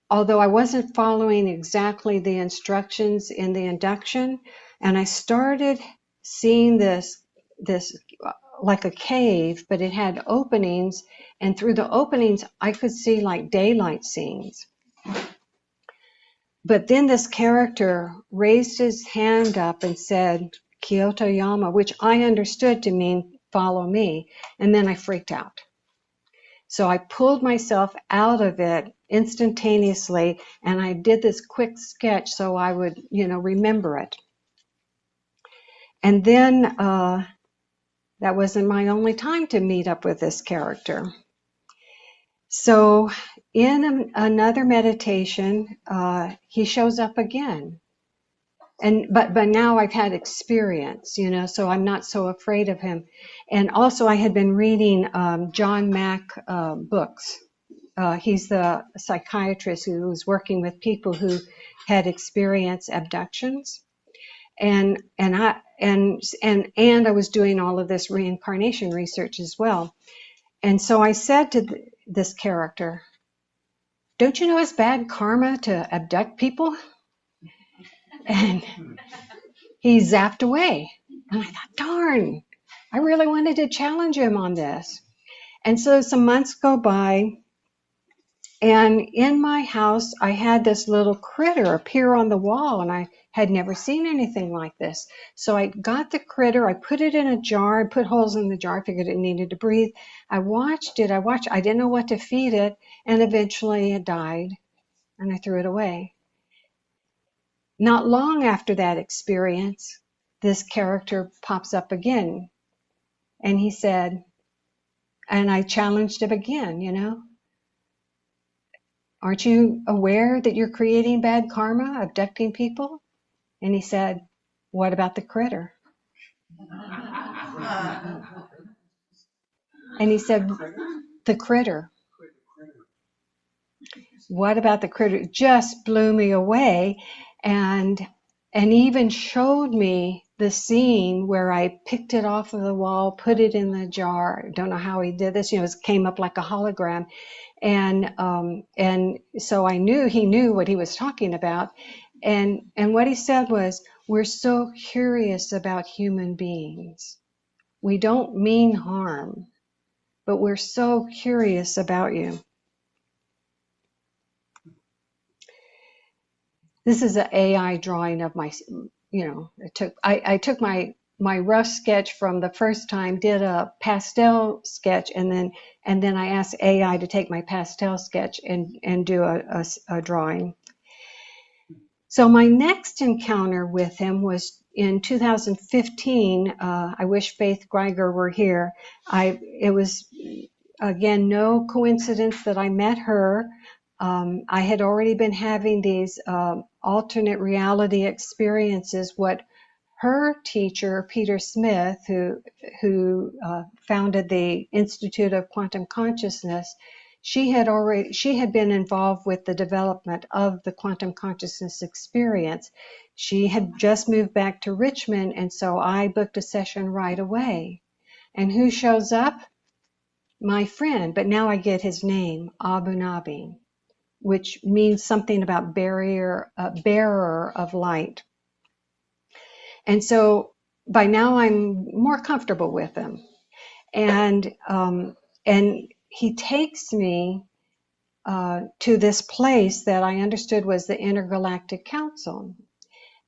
Although I wasn't following exactly the instructions in the induction, and I started seeing this like a cave, but it had openings, and through the openings I could see like daylight scenes. But then this character raised his hand up and said, Kyoto Yama, which I understood to mean follow me. And then I freaked out. So I pulled myself out of it instantaneously, and I did this quick sketch so I would, remember it. And then that wasn't my only time to meet up with this character. So in another meditation, he shows up again. But now I've had experience, so I'm not so afraid of him. And also I had been reading John Mack books. He's the psychiatrist who was working with people who had experienced abductions. And I was doing all of this reincarnation research as well. And so I said to this character, don't you know it's bad karma to abduct people? And he zapped away. And I thought, darn, I really wanted to challenge him on this. And so some months go by, and in my house, I had this little critter appear on the wall, and I had never seen anything like this. So I got the critter, I put it in a jar, I put holes in the jar, I figured it needed to breathe. I watched it, I didn't know what to feed it, and eventually it died, and I threw it away. Not long after that experience, this character pops up again, and he said, and I challenged him again, aren't you aware that you're creating bad karma, abducting people? And he said, what about the critter? And he said, the critter. What about the critter? It just blew me away, and even showed me the scene where I picked it off of the wall, put it in the jar. Don't know how he did this. It came up like a hologram. And so I knew he knew what he was talking about. And what he said was, we're so curious about human beings. We don't mean harm, but we're so curious about you. This is an AI drawing of my, I took my rough sketch from the first time, did a pastel sketch, and then I asked AI to take my pastel sketch and do a drawing. So my next encounter with him was in 2015. I wish Faith Greiger were here. It was, again, no coincidence that I met her. I had already been having these alternate reality experiences. What her teacher, Peter Smith, who founded the Institute of Quantum Consciousness, she had been involved with the development of the quantum consciousness experience. She had just moved back to Richmond, and so I booked a session right away. And who shows up? My friend, but now I get his name, Abu Nabi, which means something about bearer of light. And so by now I'm more comfortable with him. And he takes me to this place that I understood was the Intergalactic Council.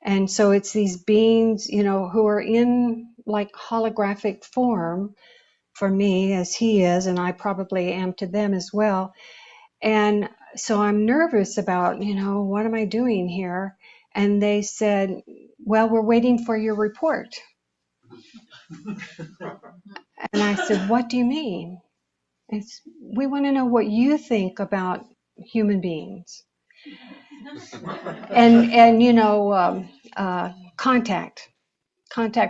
And so it's these beings, who are in like holographic form for me as he is, and I probably am to them as well. And so I'm nervous about, what am I doing here? And they said, well, we're waiting for your report. And I said, what do you mean? We want to know what you think about human beings. And contact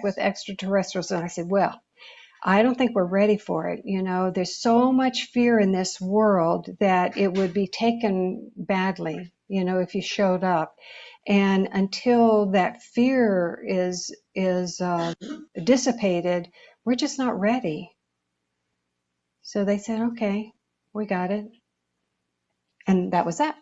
with extraterrestrials. And I said, well, I don't think we're ready for it. There's so much fear in this world that it would be taken badly, if you showed up. And until that fear is dissipated, we're just not ready. So they said, okay, we got it. And that was that.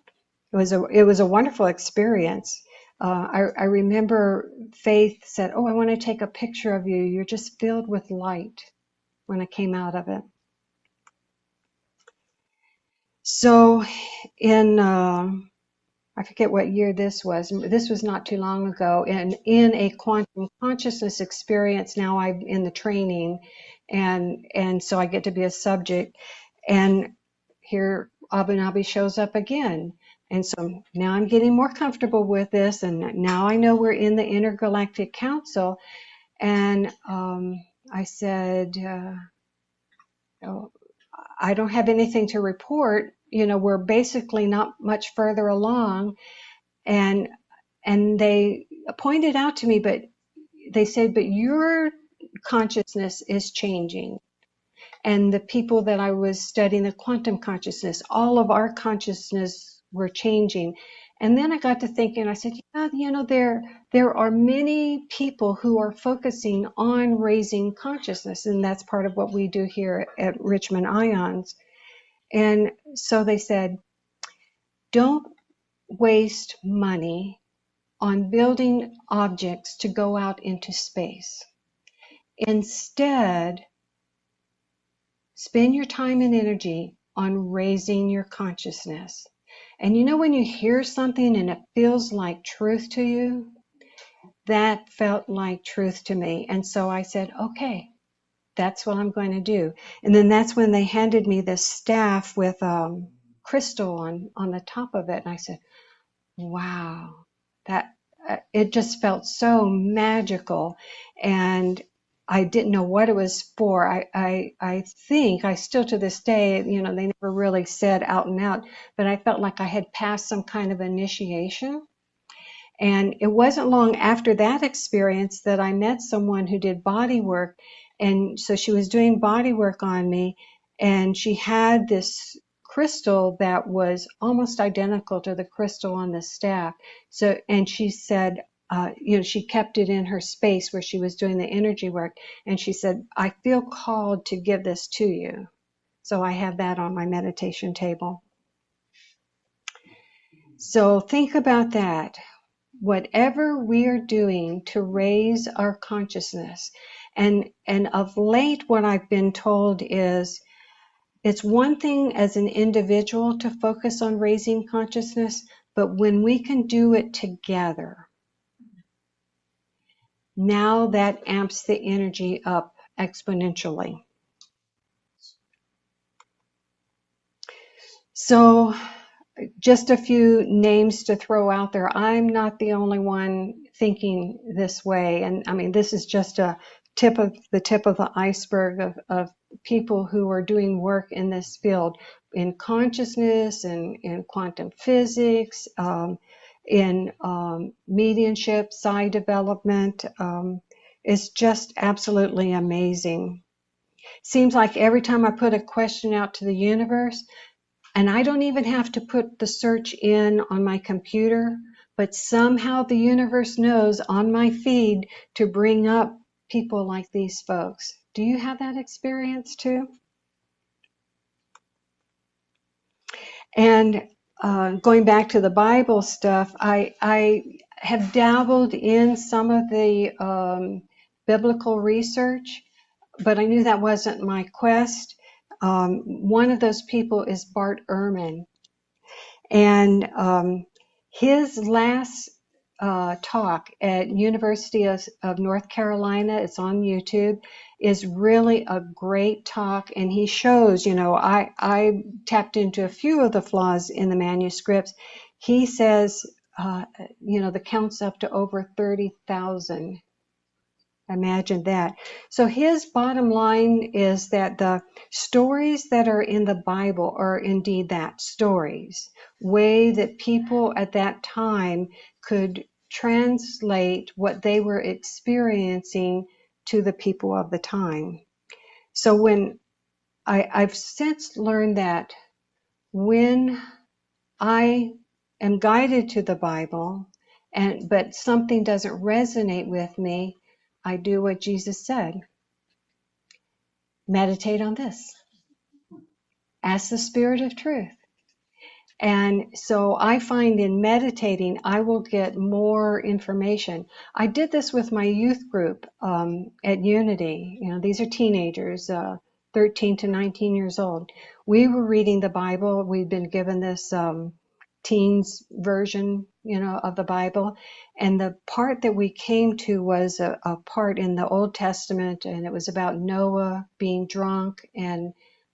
It was a wonderful experience. I remember Faith said, oh, I want to take a picture of you. You're just filled with light when I came out of it. So in, I forget what year this was. This was not too long ago. And in a quantum consciousness experience, now I'm in the training, and so I get to be a subject. And here Abu Dhabi shows up again. And so now I'm getting more comfortable with this, and now I know we're in the Intergalactic Council. And I said, oh, I don't have anything to report. You know, we're basically not much further along. And they pointed out to me, but they said, but your consciousness is changing. And the people that I was studying, the quantum consciousness, all of our consciousness were changing. And then I got to thinking, I said, yeah, you know, there are many people who are focusing on raising consciousness, and that's part of what we do here at Richmond IONS. And so they said, don't waste money on building objects to go out into space. Instead, spend your time and energy on raising your consciousness. And you know, when you hear something and it feels like truth to you, that felt like truth to me. And so I said, okay, that's what I'm going to do. And then that's when they handed me this staff with crystal on the top of it. And I said, wow, that it just felt so magical. And I didn't know what it was for. I think I still to this day, you know, they never really said out and out, but I felt like I had passed some kind of initiation. And it wasn't long after that experience that I met someone who did body work. And so she was doing body work on me, and she had this crystal that was almost identical to the crystal on the staff. So, and she said, you know, she kept it in her space where she was doing the energy work. And she said, I feel called to give this to you. So I have that on my meditation table. So think about that. Whatever we are doing to raise our consciousness, and of late what I've been told is it's one thing as an individual to focus on raising consciousness, but when we can do it together, now that amps the energy up exponentially. So just a few names to throw out there. I'm not the only one thinking this way. And I mean, this is just a tip of the iceberg of people who are doing work in this field, in consciousness and in quantum physics, in mediumship, psi development. It's just absolutely amazing. Seems like every time I put a question out to the universe, and I don't even have to put the search in on my computer, but somehow the universe knows on my feed to bring up people like these folks. Do you have that experience too? And going back to the Bible stuff, I have dabbled in some of the biblical research, but I knew that wasn't my quest. One of those people is Bart Ehrman. And his last talk at University of North Carolina, it's on YouTube, is really a great talk. And he shows, you know, I tapped into a few of the flaws in the manuscripts. He says, you know, the count's up to over 30,000. Imagine that. So his bottom line is that the stories that are in the Bible are indeed that, stories, way that people at that time could translate what they were experiencing to the people of the time. So when I've since learned that when I am guided to the Bible But something doesn't resonate with me, I do what Jesus said. Meditate on this. Ask the Spirit of truth. And so I find in meditating, I will get more information. I did this with my youth group at Unity. These are teenagers, 13 to 19 years old. We were reading the Bible. We'd been given this teens version, of the Bible. And the part that we came to was a part in the Old Testament, and it was about Noah being drunk and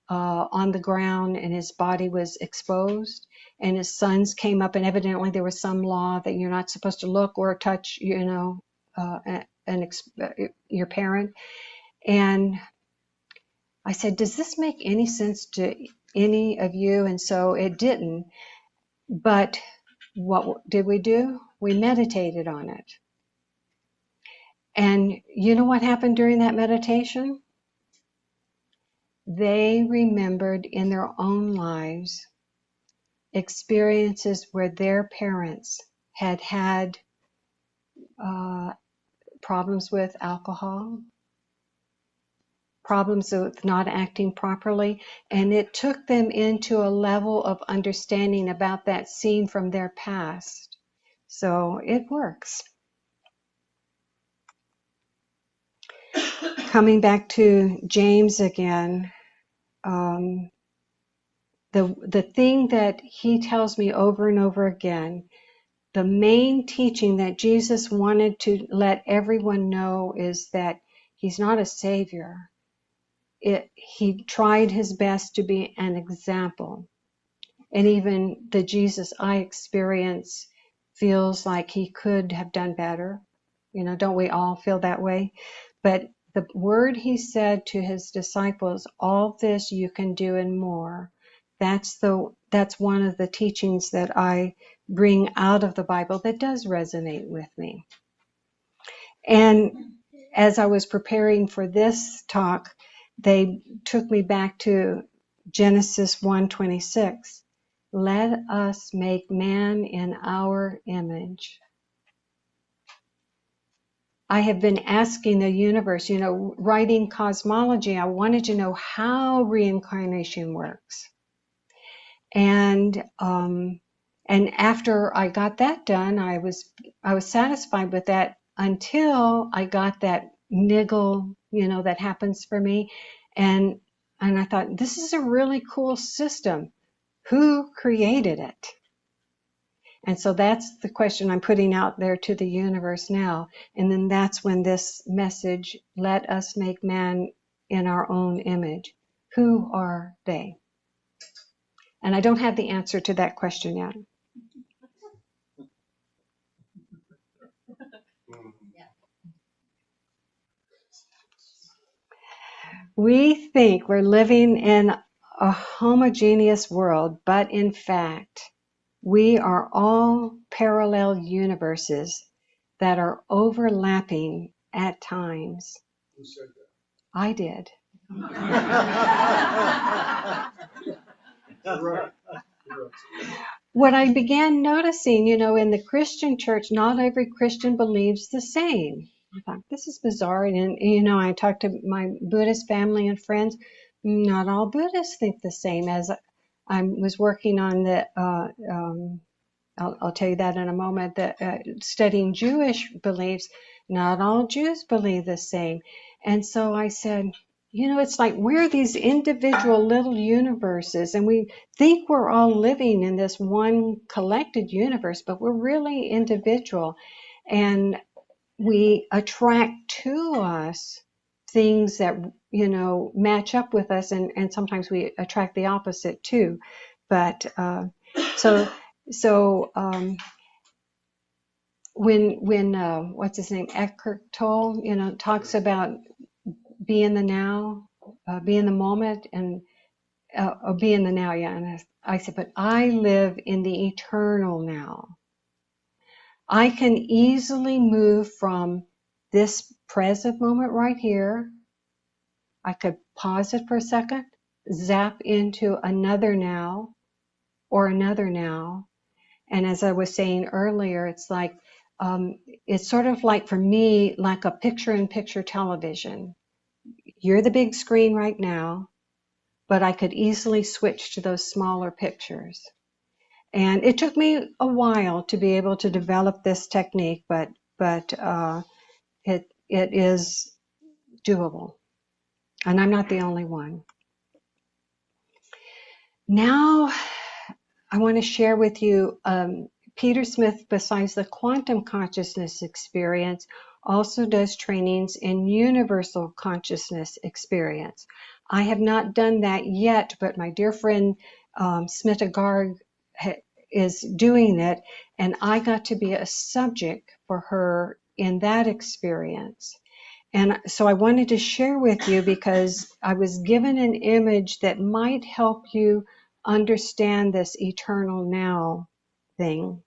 on the ground, and his body was exposed. And his sons came up, and evidently there was some law that you're not supposed to look or touch, your parent. And I said, does this make any sense to any of you? And so it didn't. But what did we do? We meditated on it. And you know what happened during that meditation? They remembered in their own lives experiences where their parents had problems with alcohol, problems with not acting properly, and it took them into a level of understanding about that scene from their past. So it works. Coming back to James again, the thing that he tells me over and over again, the main teaching that Jesus wanted to let everyone know is that he's not a savior. He tried his best to be an example. And even the Jesus I experience feels like he could have done better. Don't we all feel that way? But the word he said to his disciples, all this you can do and more, that's one of the teachings that I bring out of the Bible that does resonate with me. And as I was preparing for this talk, they took me back to Genesis 1:26. Let us make man in our image. I have been asking the universe, writing cosmology, I wanted to know how reincarnation works. And after I got that done, I was satisfied with that until I got that niggle, that happens for me. And I thought, this is a really cool system. Who created it? And so that's the question I'm putting out there to the universe now. And then that's when this message, let us make man in our own image. Who are they? And I don't have the answer to that question yet. We think we're living in a homogeneous world, but in fact, we are all parallel universes that are overlapping at times. Who said that? I did. Right. What I began noticing, in the Christian church, not every Christian believes the same. I thought, this is bizarre. And, I talked to my Buddhist family and friends. Not all Buddhists think the same. As I was working on the, I'll tell you that in a moment, studying Jewish beliefs, not all Jews believe the same. And so I said, it's like we're these individual little universes, and we think we're all living in this one collected universe, but we're really individual. And we attract to us things that, match up with us, and sometimes we attract the opposite too. But when what's his name, Eckhart Tolle, talks about be in the now, be in the moment, and be in the now, yeah. And I said, but I live in the eternal now. I can easily move from this present moment right here. I could pause it for a second, zap into another now or another now. And as I was saying earlier, it's like it's sort of like, for me, like a picture-in-picture television. You're the big screen right now, but I could easily switch to those smaller pictures. And it took me a while to be able to develop this technique, but it is doable, and I'm not the only one. Now, I want to share with you, Peter Smith, besides the quantum consciousness experience, also does trainings in universal consciousness experience. I have not done that yet, but my dear friend Smita Garg is doing it, and I got to be a subject for her in that experience. And so I wanted to share with you because I was given an image that might help you understand this eternal now thing.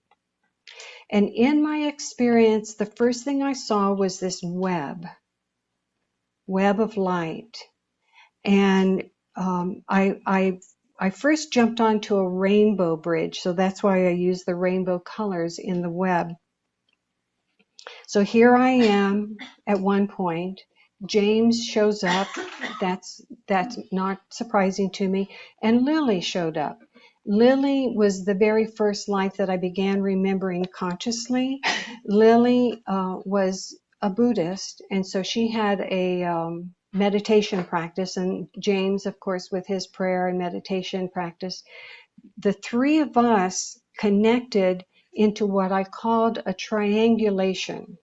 And in my experience, the first thing I saw was this web of light. And I first jumped onto a rainbow bridge, so that's why I use the rainbow colors in the web. So here I am at one point. James shows up. That's not surprising to me. And Lily showed up. Lily was the very first life that I began remembering consciously. Lily was a Buddhist, and so she had a meditation practice, and James, of course, with his prayer and meditation practice. The three of us connected into what I called a triangulation.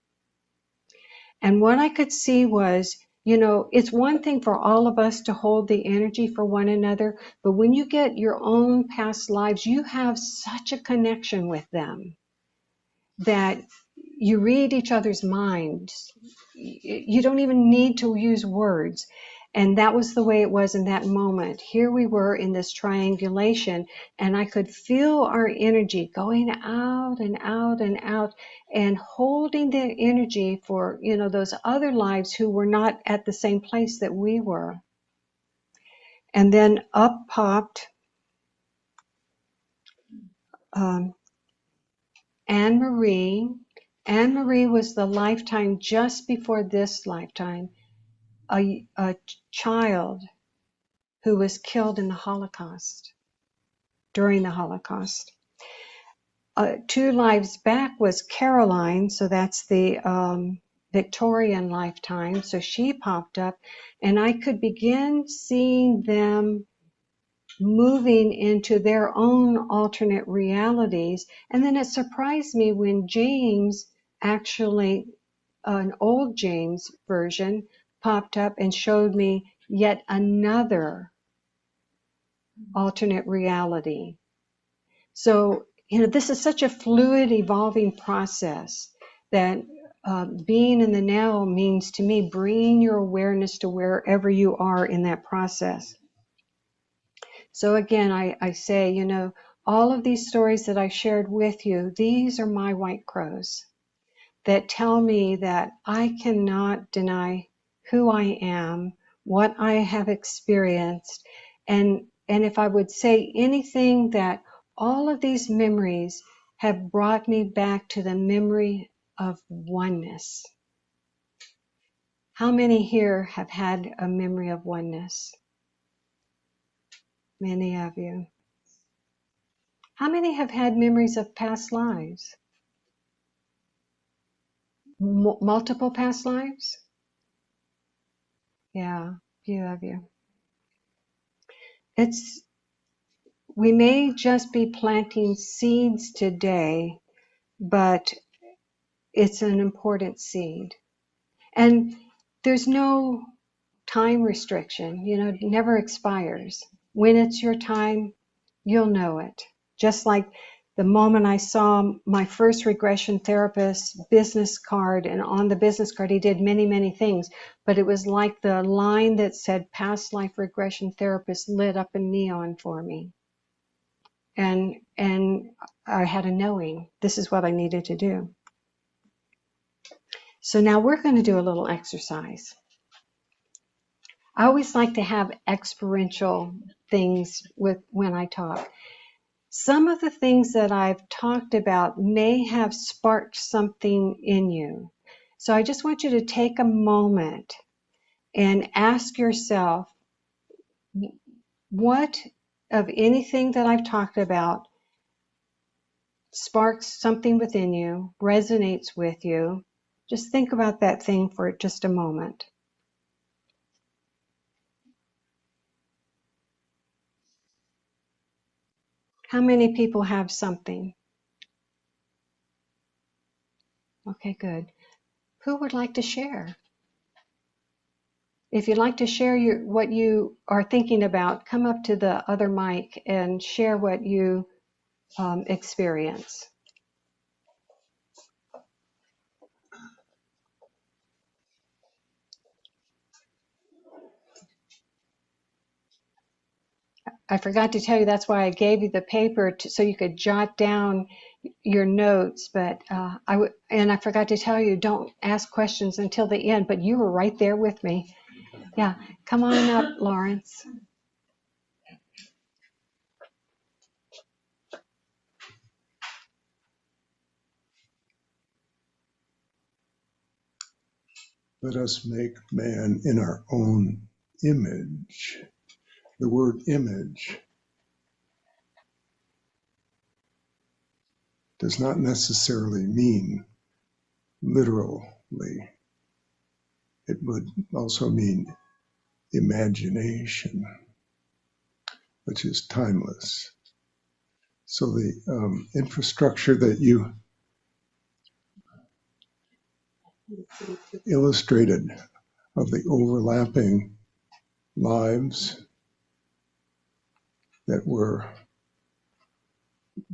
And what I could see was, it's one thing for all of us to hold the energy for one another, but when you get your own past lives, you have such a connection with them that you read each other's minds. You don't even need to use words. And that was the way it was in that moment. Here we were in this triangulation, and I could feel our energy going out and out and out, and holding the energy for, those other lives who were not at the same place that we were. And then up popped Anne Marie. Anne Marie was the lifetime just before this lifetime, a child who was killed in the Holocaust, during the Holocaust. 2 lives back was Caroline, so that's the Victorian lifetime, so she popped up, and I could begin seeing them moving into their own alternate realities. And then it surprised me when James, actually an old James version, popped up and showed me yet another alternate reality. So, this is such a fluid, evolving process that being in the now means to me bringing your awareness to wherever you are in that process. So again, I say, all of these stories that I shared with you, these are my white crows that tell me that I cannot deny who I am, what I have experienced, and if I would say anything, that all of these memories have brought me back to the memory of oneness. How many here have had a memory of oneness? Many of you. How many have had memories of past lives? Multiple past lives? Yeah, a few of you. We may just be planting seeds today, but it's an important seed. And there's no time restriction, it never expires. When it's your time, you'll know it. Just like the moment I saw my first regression therapist's business card, and on the business card he did many, many things, but it was like the line that said past life regression therapist lit up in neon for me. And I had a knowing, this is what I needed to do. So now we're going to do a little exercise. I always like to have experiential things when I talk. some of the things that I've talked about may have sparked something in you. So I just want you to take a moment and ask yourself, what of anything that I've talked about sparks something within you, resonates with you? Just think about that thing for just a moment. How many people have something? Okay, good. Who would like to share? If you'd like to share what you are thinking about, come up to the other mic and share what you experience. I forgot to tell you, that's why I gave you the paper so you could jot down your notes. But I forgot to tell you, don't ask questions until the end. But you were right there with me. Yeah, come on up, Lawrence. Let us make man in our own image. The word image does not necessarily mean literally. It would also mean imagination, which is timeless. So the infrastructure that you illustrated of the overlapping lives that were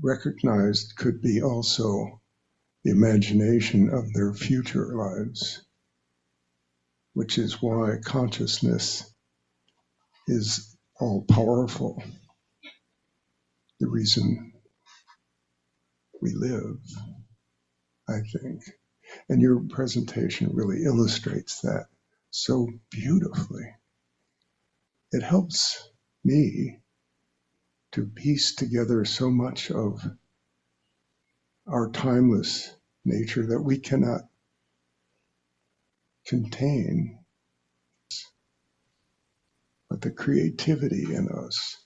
recognized could be also the imagination of their future lives, which is why consciousness is all powerful. The reason we live, I think. And your presentation really illustrates that so beautifully. It helps me to piece together so much of our timeless nature that we cannot contain, but the creativity in us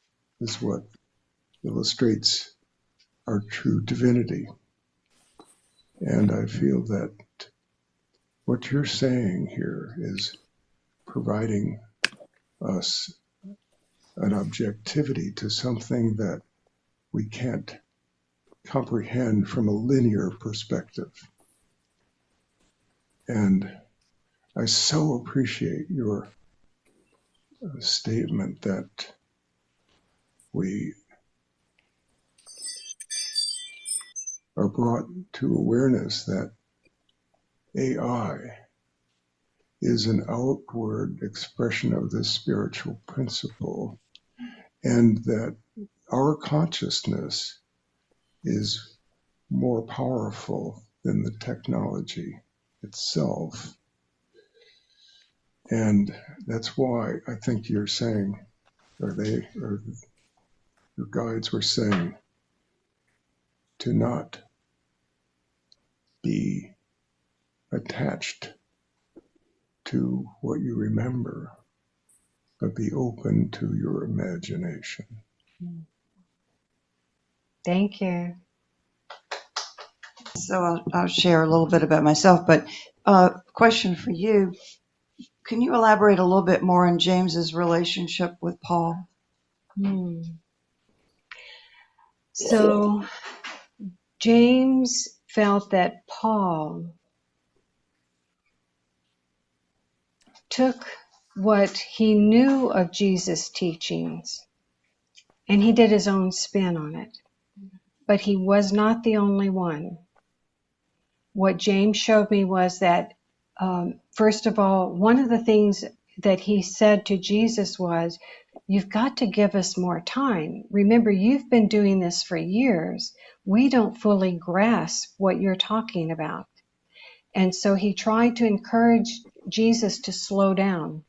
is what illustrates our true divinity. And I feel that what you're saying here is providing us an objectivity to something that we can't comprehend from a linear perspective. And I so appreciate your statement that we are brought to awareness that AI is an outward expression of this spiritual principle, and that our consciousness is more powerful than the technology itself. And that's why I think you're saying, or your guides were saying, to not be attached to what you remember, but be open to your imagination. Thank you. So I'll share a little bit about myself, but question for you. Can you elaborate a little bit more on James's relationship with Paul? So James felt that Paul took what he knew of Jesus' teachings and he did his own spin on it. But he was not the only one. What James showed me was that, first of all, one of the things that he said to Jesus was, you've got to give us more time. Remember, you've been doing this for years. We don't fully grasp what you're talking about. And so he tried to encourage Jesus to slow down.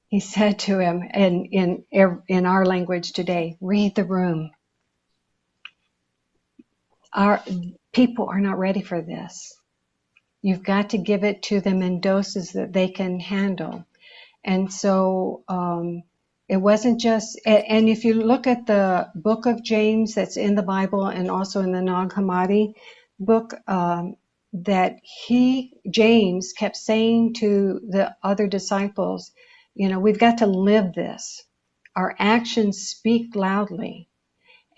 He said to him, in our language today, read the room. Our people are not ready for this. You've got to give it to them in doses that they can handle. And so it wasn't just, and if you look at the book of James that's in the Bible and also in the Nag Hammadi book, that James kept saying to the other disciples, we've got to live this. Our actions speak loudly.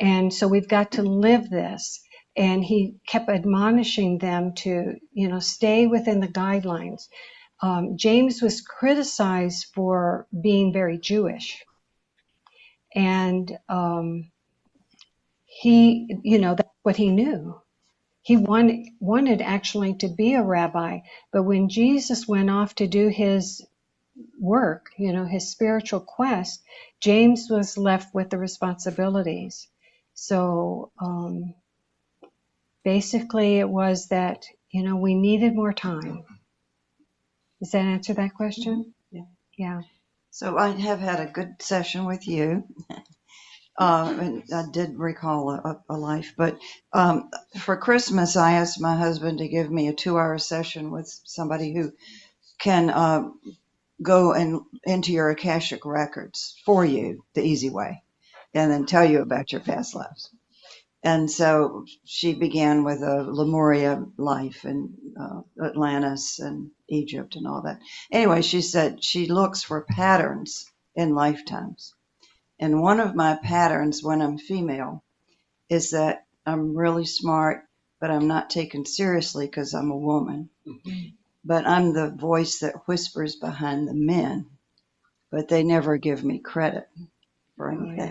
And so we've got to live this. And he kept admonishing them to, stay within the guidelines. James was criticized for being very Jewish. And that's what he knew. He wanted actually to be a rabbi. But when Jesus went off to do his work, his spiritual quest, James was left with the responsibilities. So basically it was that, we needed more time. Does that answer that question? Yeah. Yeah. So I have had a good session with you. And I did recall a life, but for Christmas, I asked my husband to give me a 2-hour session with somebody who can go into your Akashic records for you the easy way, and then tell you about your past lives. And so she began with a Lemuria life in Atlantis and Egypt and all that. Anyway, she said she looks for patterns in lifetimes. And one of my patterns when I'm female is that I'm really smart, but I'm not taken seriously because I'm a woman. Mm-hmm. But I'm the voice that whispers behind the men, but they never give me credit for anything. Oh,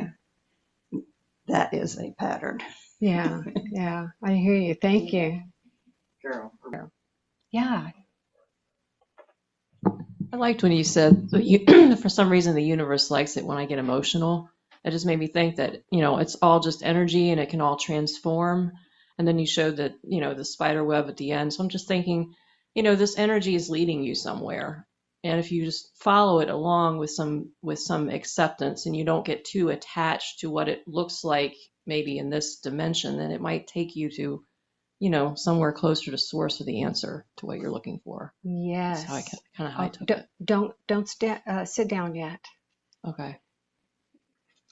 yeah. That is a pattern. Yeah, yeah, I hear you. Thank you. Carole. Yeah. I liked when you said that for some reason the universe likes it when I get emotional. It just made me think that, it's all just energy and it can all transform. And then you showed that, the spider web at the end. So I'm just thinking, this energy is leading you somewhere. And if you just follow it along with some acceptance and you don't get too attached to what it looks like maybe in this dimension, then it might take you to, somewhere closer to source of the answer to what you're looking for. Yes. That's how I took it. Don't sit down yet. Okay.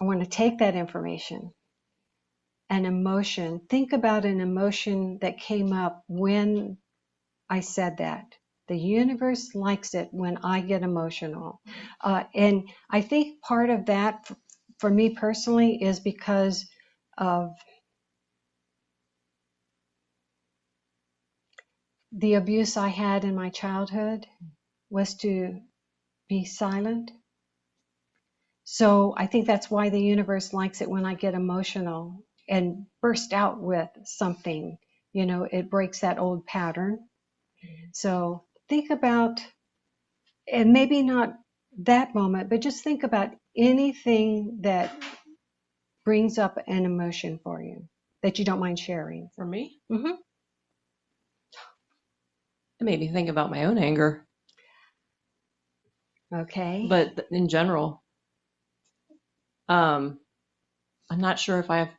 I want to take that information. An emotion. Think about an emotion that came up when I said that. The universe likes it when I get emotional. And I think part of that, for me personally, is because of the abuse I had in my childhood was to be silent. So I think that's why the universe likes it when I get emotional and burst out with something. It breaks that old pattern. So think about, and maybe not that moment, but just think about anything that brings up an emotion for you that you don't mind sharing. For me? Mm-hmm. It made me think about my own anger. Okay. But in general, I'm not sure if I'm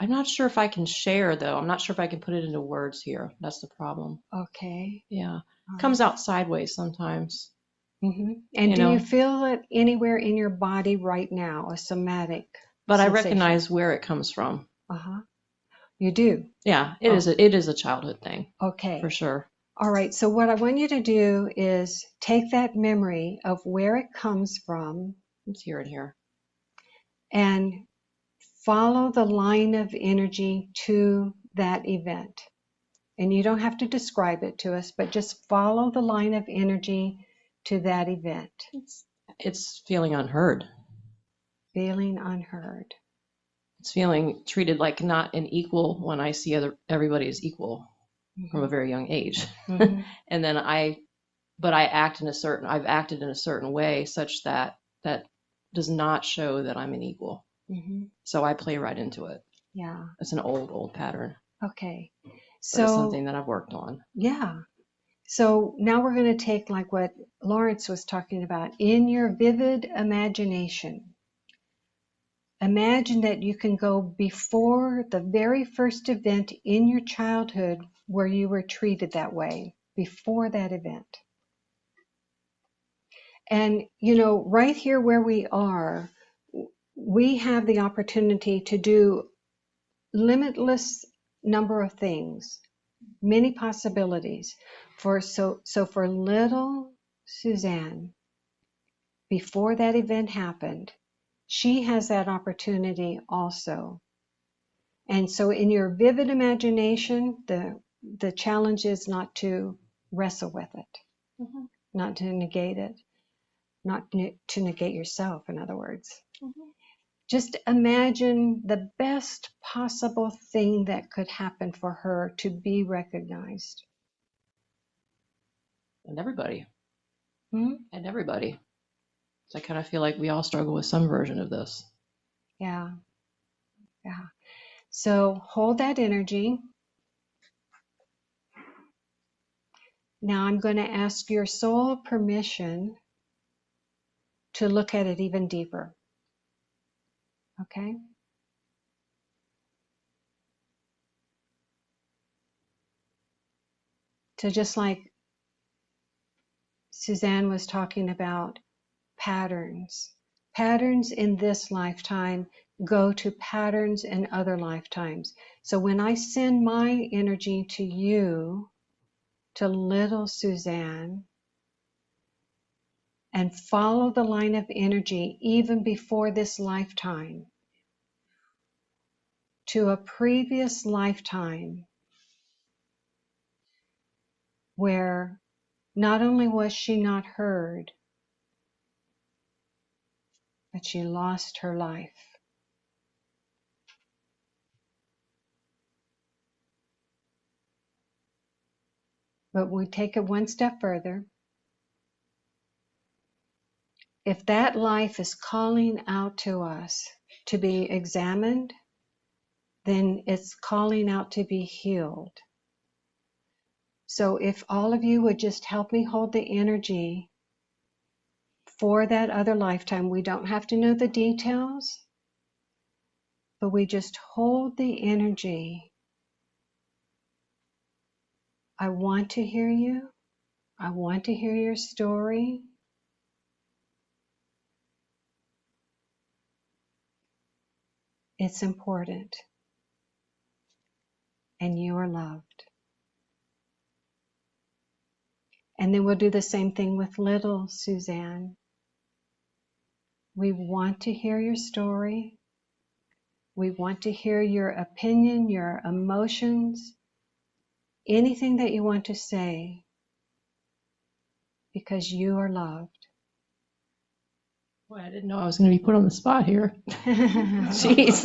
not sure if I can share though. I'm not sure if I can put it into words here. That's the problem. Okay. Yeah. Comes out sideways sometimes. Mm-hmm. And do you feel it anywhere in your body right now, a somatic But sensation? I recognize where it comes from. Uh-huh. You do? Yeah, it is a childhood thing. Okay. For sure. All right. So what I want you to do is take that memory of where it comes from. Let's hear it here. And follow the line of energy to that event. And you don't have to describe it to us, but just follow the line of energy to that event. It's feeling unheard. Feeling unheard. It's feeling treated like not an equal when I see everybody as equal from a very young age. Mm-hmm. And then I've acted in a certain way such that does not show that I'm an equal. Mm-hmm. So I play right into it. Yeah. It's an old pattern. Okay. So it's something that I've worked on. Yeah. So now we're going to take like what Lawrence was talking about. In your vivid imagination, imagine that you can go before the very first event in your childhood where you were treated that way, before that event. And, right here where we are, we have the opportunity to do limitless number of things, many possibilities. So for little Suzanne, before that event happened, she has that opportunity also. And so in your vivid imagination, the challenge is not to wrestle with it, Mm-hmm. not to negate it, not to negate yourself, in other words. Mm-hmm. Just imagine the best possible thing that could happen for her to be recognized. And everybody. Hmm? And everybody. So I kind of feel like we all struggle with some version of this. Yeah. Yeah. So hold that energy. Now I'm going to ask your soul permission to look at it even deeper. Okay? So just like Suzanne was talking about patterns. Patterns in this lifetime go to patterns in other lifetimes. So when I send my energy to you, to little Suzanne, and follow the line of energy even before this lifetime to a previous lifetime where not only was she not heard, but she lost her life. But we take it one step further. If that life is calling out to us to be examined, then it's calling out to be healed. So if all of you would just help me hold the energy for that other lifetime, we don't have to know the details, but we just hold the energy. I want to hear you. I want to hear your story. It's important. And you are loved. And then we'll do the same thing with little Suzanne. We want to hear your story. We want to hear your opinion, your emotions, anything that you want to say, because you are loved. Boy, I didn't know I was going to be put on the spot here. Jeez.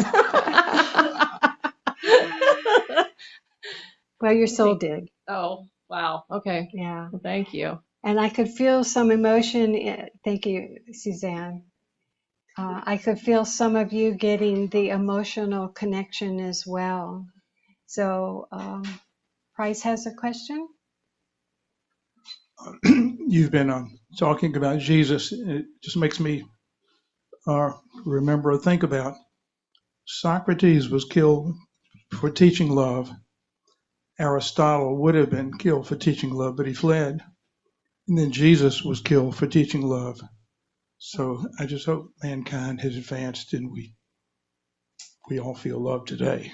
Well, your soul did. Oh, wow. Okay. Yeah. Well, thank you. And I could feel some emotion. Thank you, Suzanne. I could feel some of you getting the emotional connection as well. So, Price has a question? You've been talking about Jesus. It just makes me remember or think about Socrates was killed for teaching love. Aristotle would have been killed for teaching love, but he fled. And then Jesus was killed for teaching love. So I just hope mankind has advanced and we all feel love today.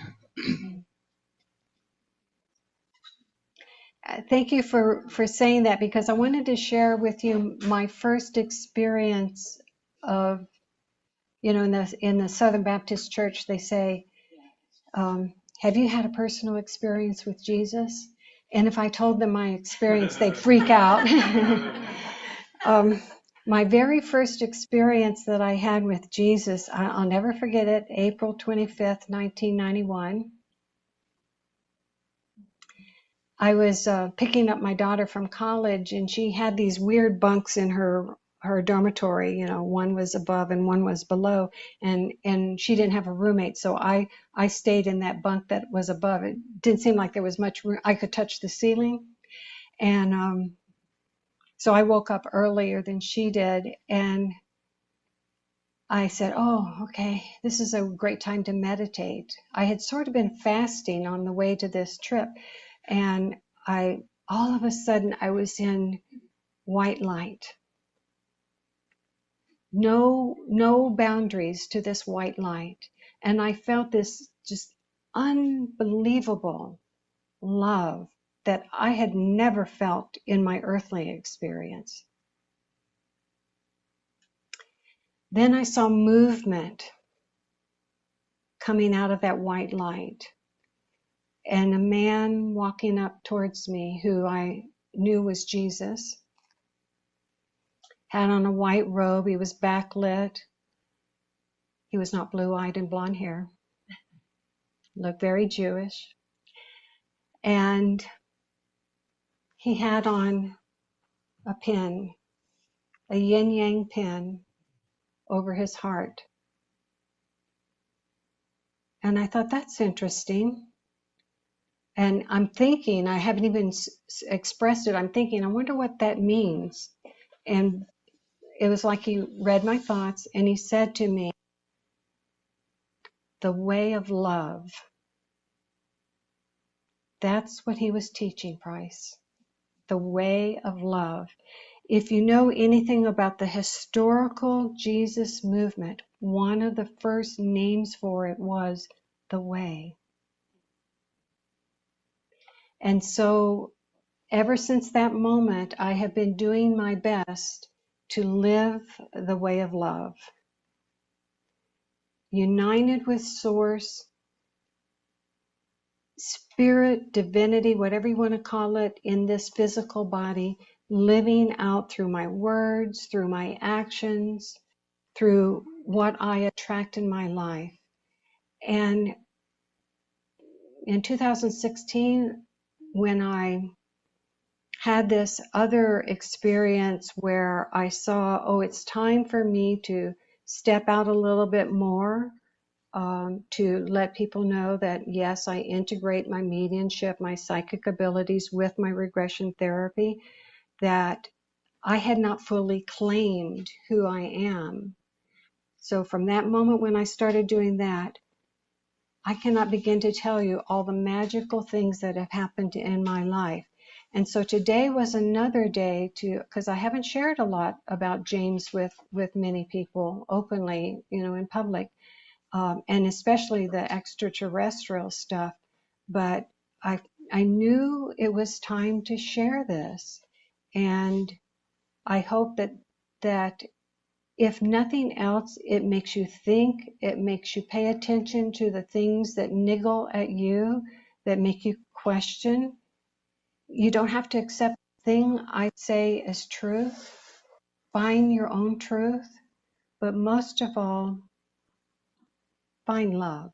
Thank you for saying that, because I wanted to share with you my first experience of, in the Southern Baptist Church, they say, have you had a personal experience with Jesus? And if I told them my experience, they'd freak out. My very first experience that I had with Jesus, I'll never forget it, April 25th, 1991. I was picking up my daughter from college, and she had these weird bunks in her dormitory. One was above and one was below, and she didn't have a roommate, so I stayed in that bunk that was above. It didn't seem like there was much room. I could touch the ceiling, And so I woke up earlier than she did, and I said, oh, okay, this is a great time to meditate. I had sort of been fasting on the way to this trip, and all of a sudden I was in white light. No boundaries to this white light. And I felt this just unbelievable love that I had never felt in my earthly experience. Then I saw movement coming out of that white light, and a man walking up towards me who I knew was Jesus, had on a white robe. He was backlit. He was not blue-eyed and blonde hair. Looked very Jewish. And he had on a pin, a yin-yang pin over his heart. And I thought, that's interesting. And I'm thinking, I haven't even expressed it, I'm thinking, I wonder what that means. And it was like he read my thoughts, and he said to me, the way of love. That's what he was teaching, Price. The way of love. If you know anything about the historical Jesus movement, one of the first names for it was the way. And so ever since that moment, I have been doing my best to live the way of love. United with Source, Spirit, Divinity, whatever you want to call it, in this physical body, living out through my words, through my actions, through what I attract in my life. And in 2016, when I had this other experience where I saw, oh, it's time for me to step out a little bit more, to let people know that, yes, I integrate my mediumship, my psychic abilities with my regression therapy, that I had not fully claimed who I am. So from that moment when I started doing that, I cannot begin to tell you all the magical things that have happened in my life. And so today was another day because I haven't shared a lot about James with many people openly, in public, and especially the extraterrestrial stuff. But I knew it was time to share this. And I hope that if nothing else, it makes you think, it makes you pay attention to the things that niggle at you, that make you question. You don't have to accept the thing I say as truth. Find your own truth, but most of all, find love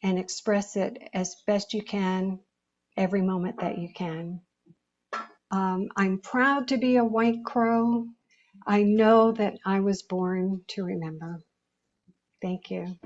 and express it as best you can every moment that you can. I'm proud to be a white crow. I know that I was born to remember. Thank you.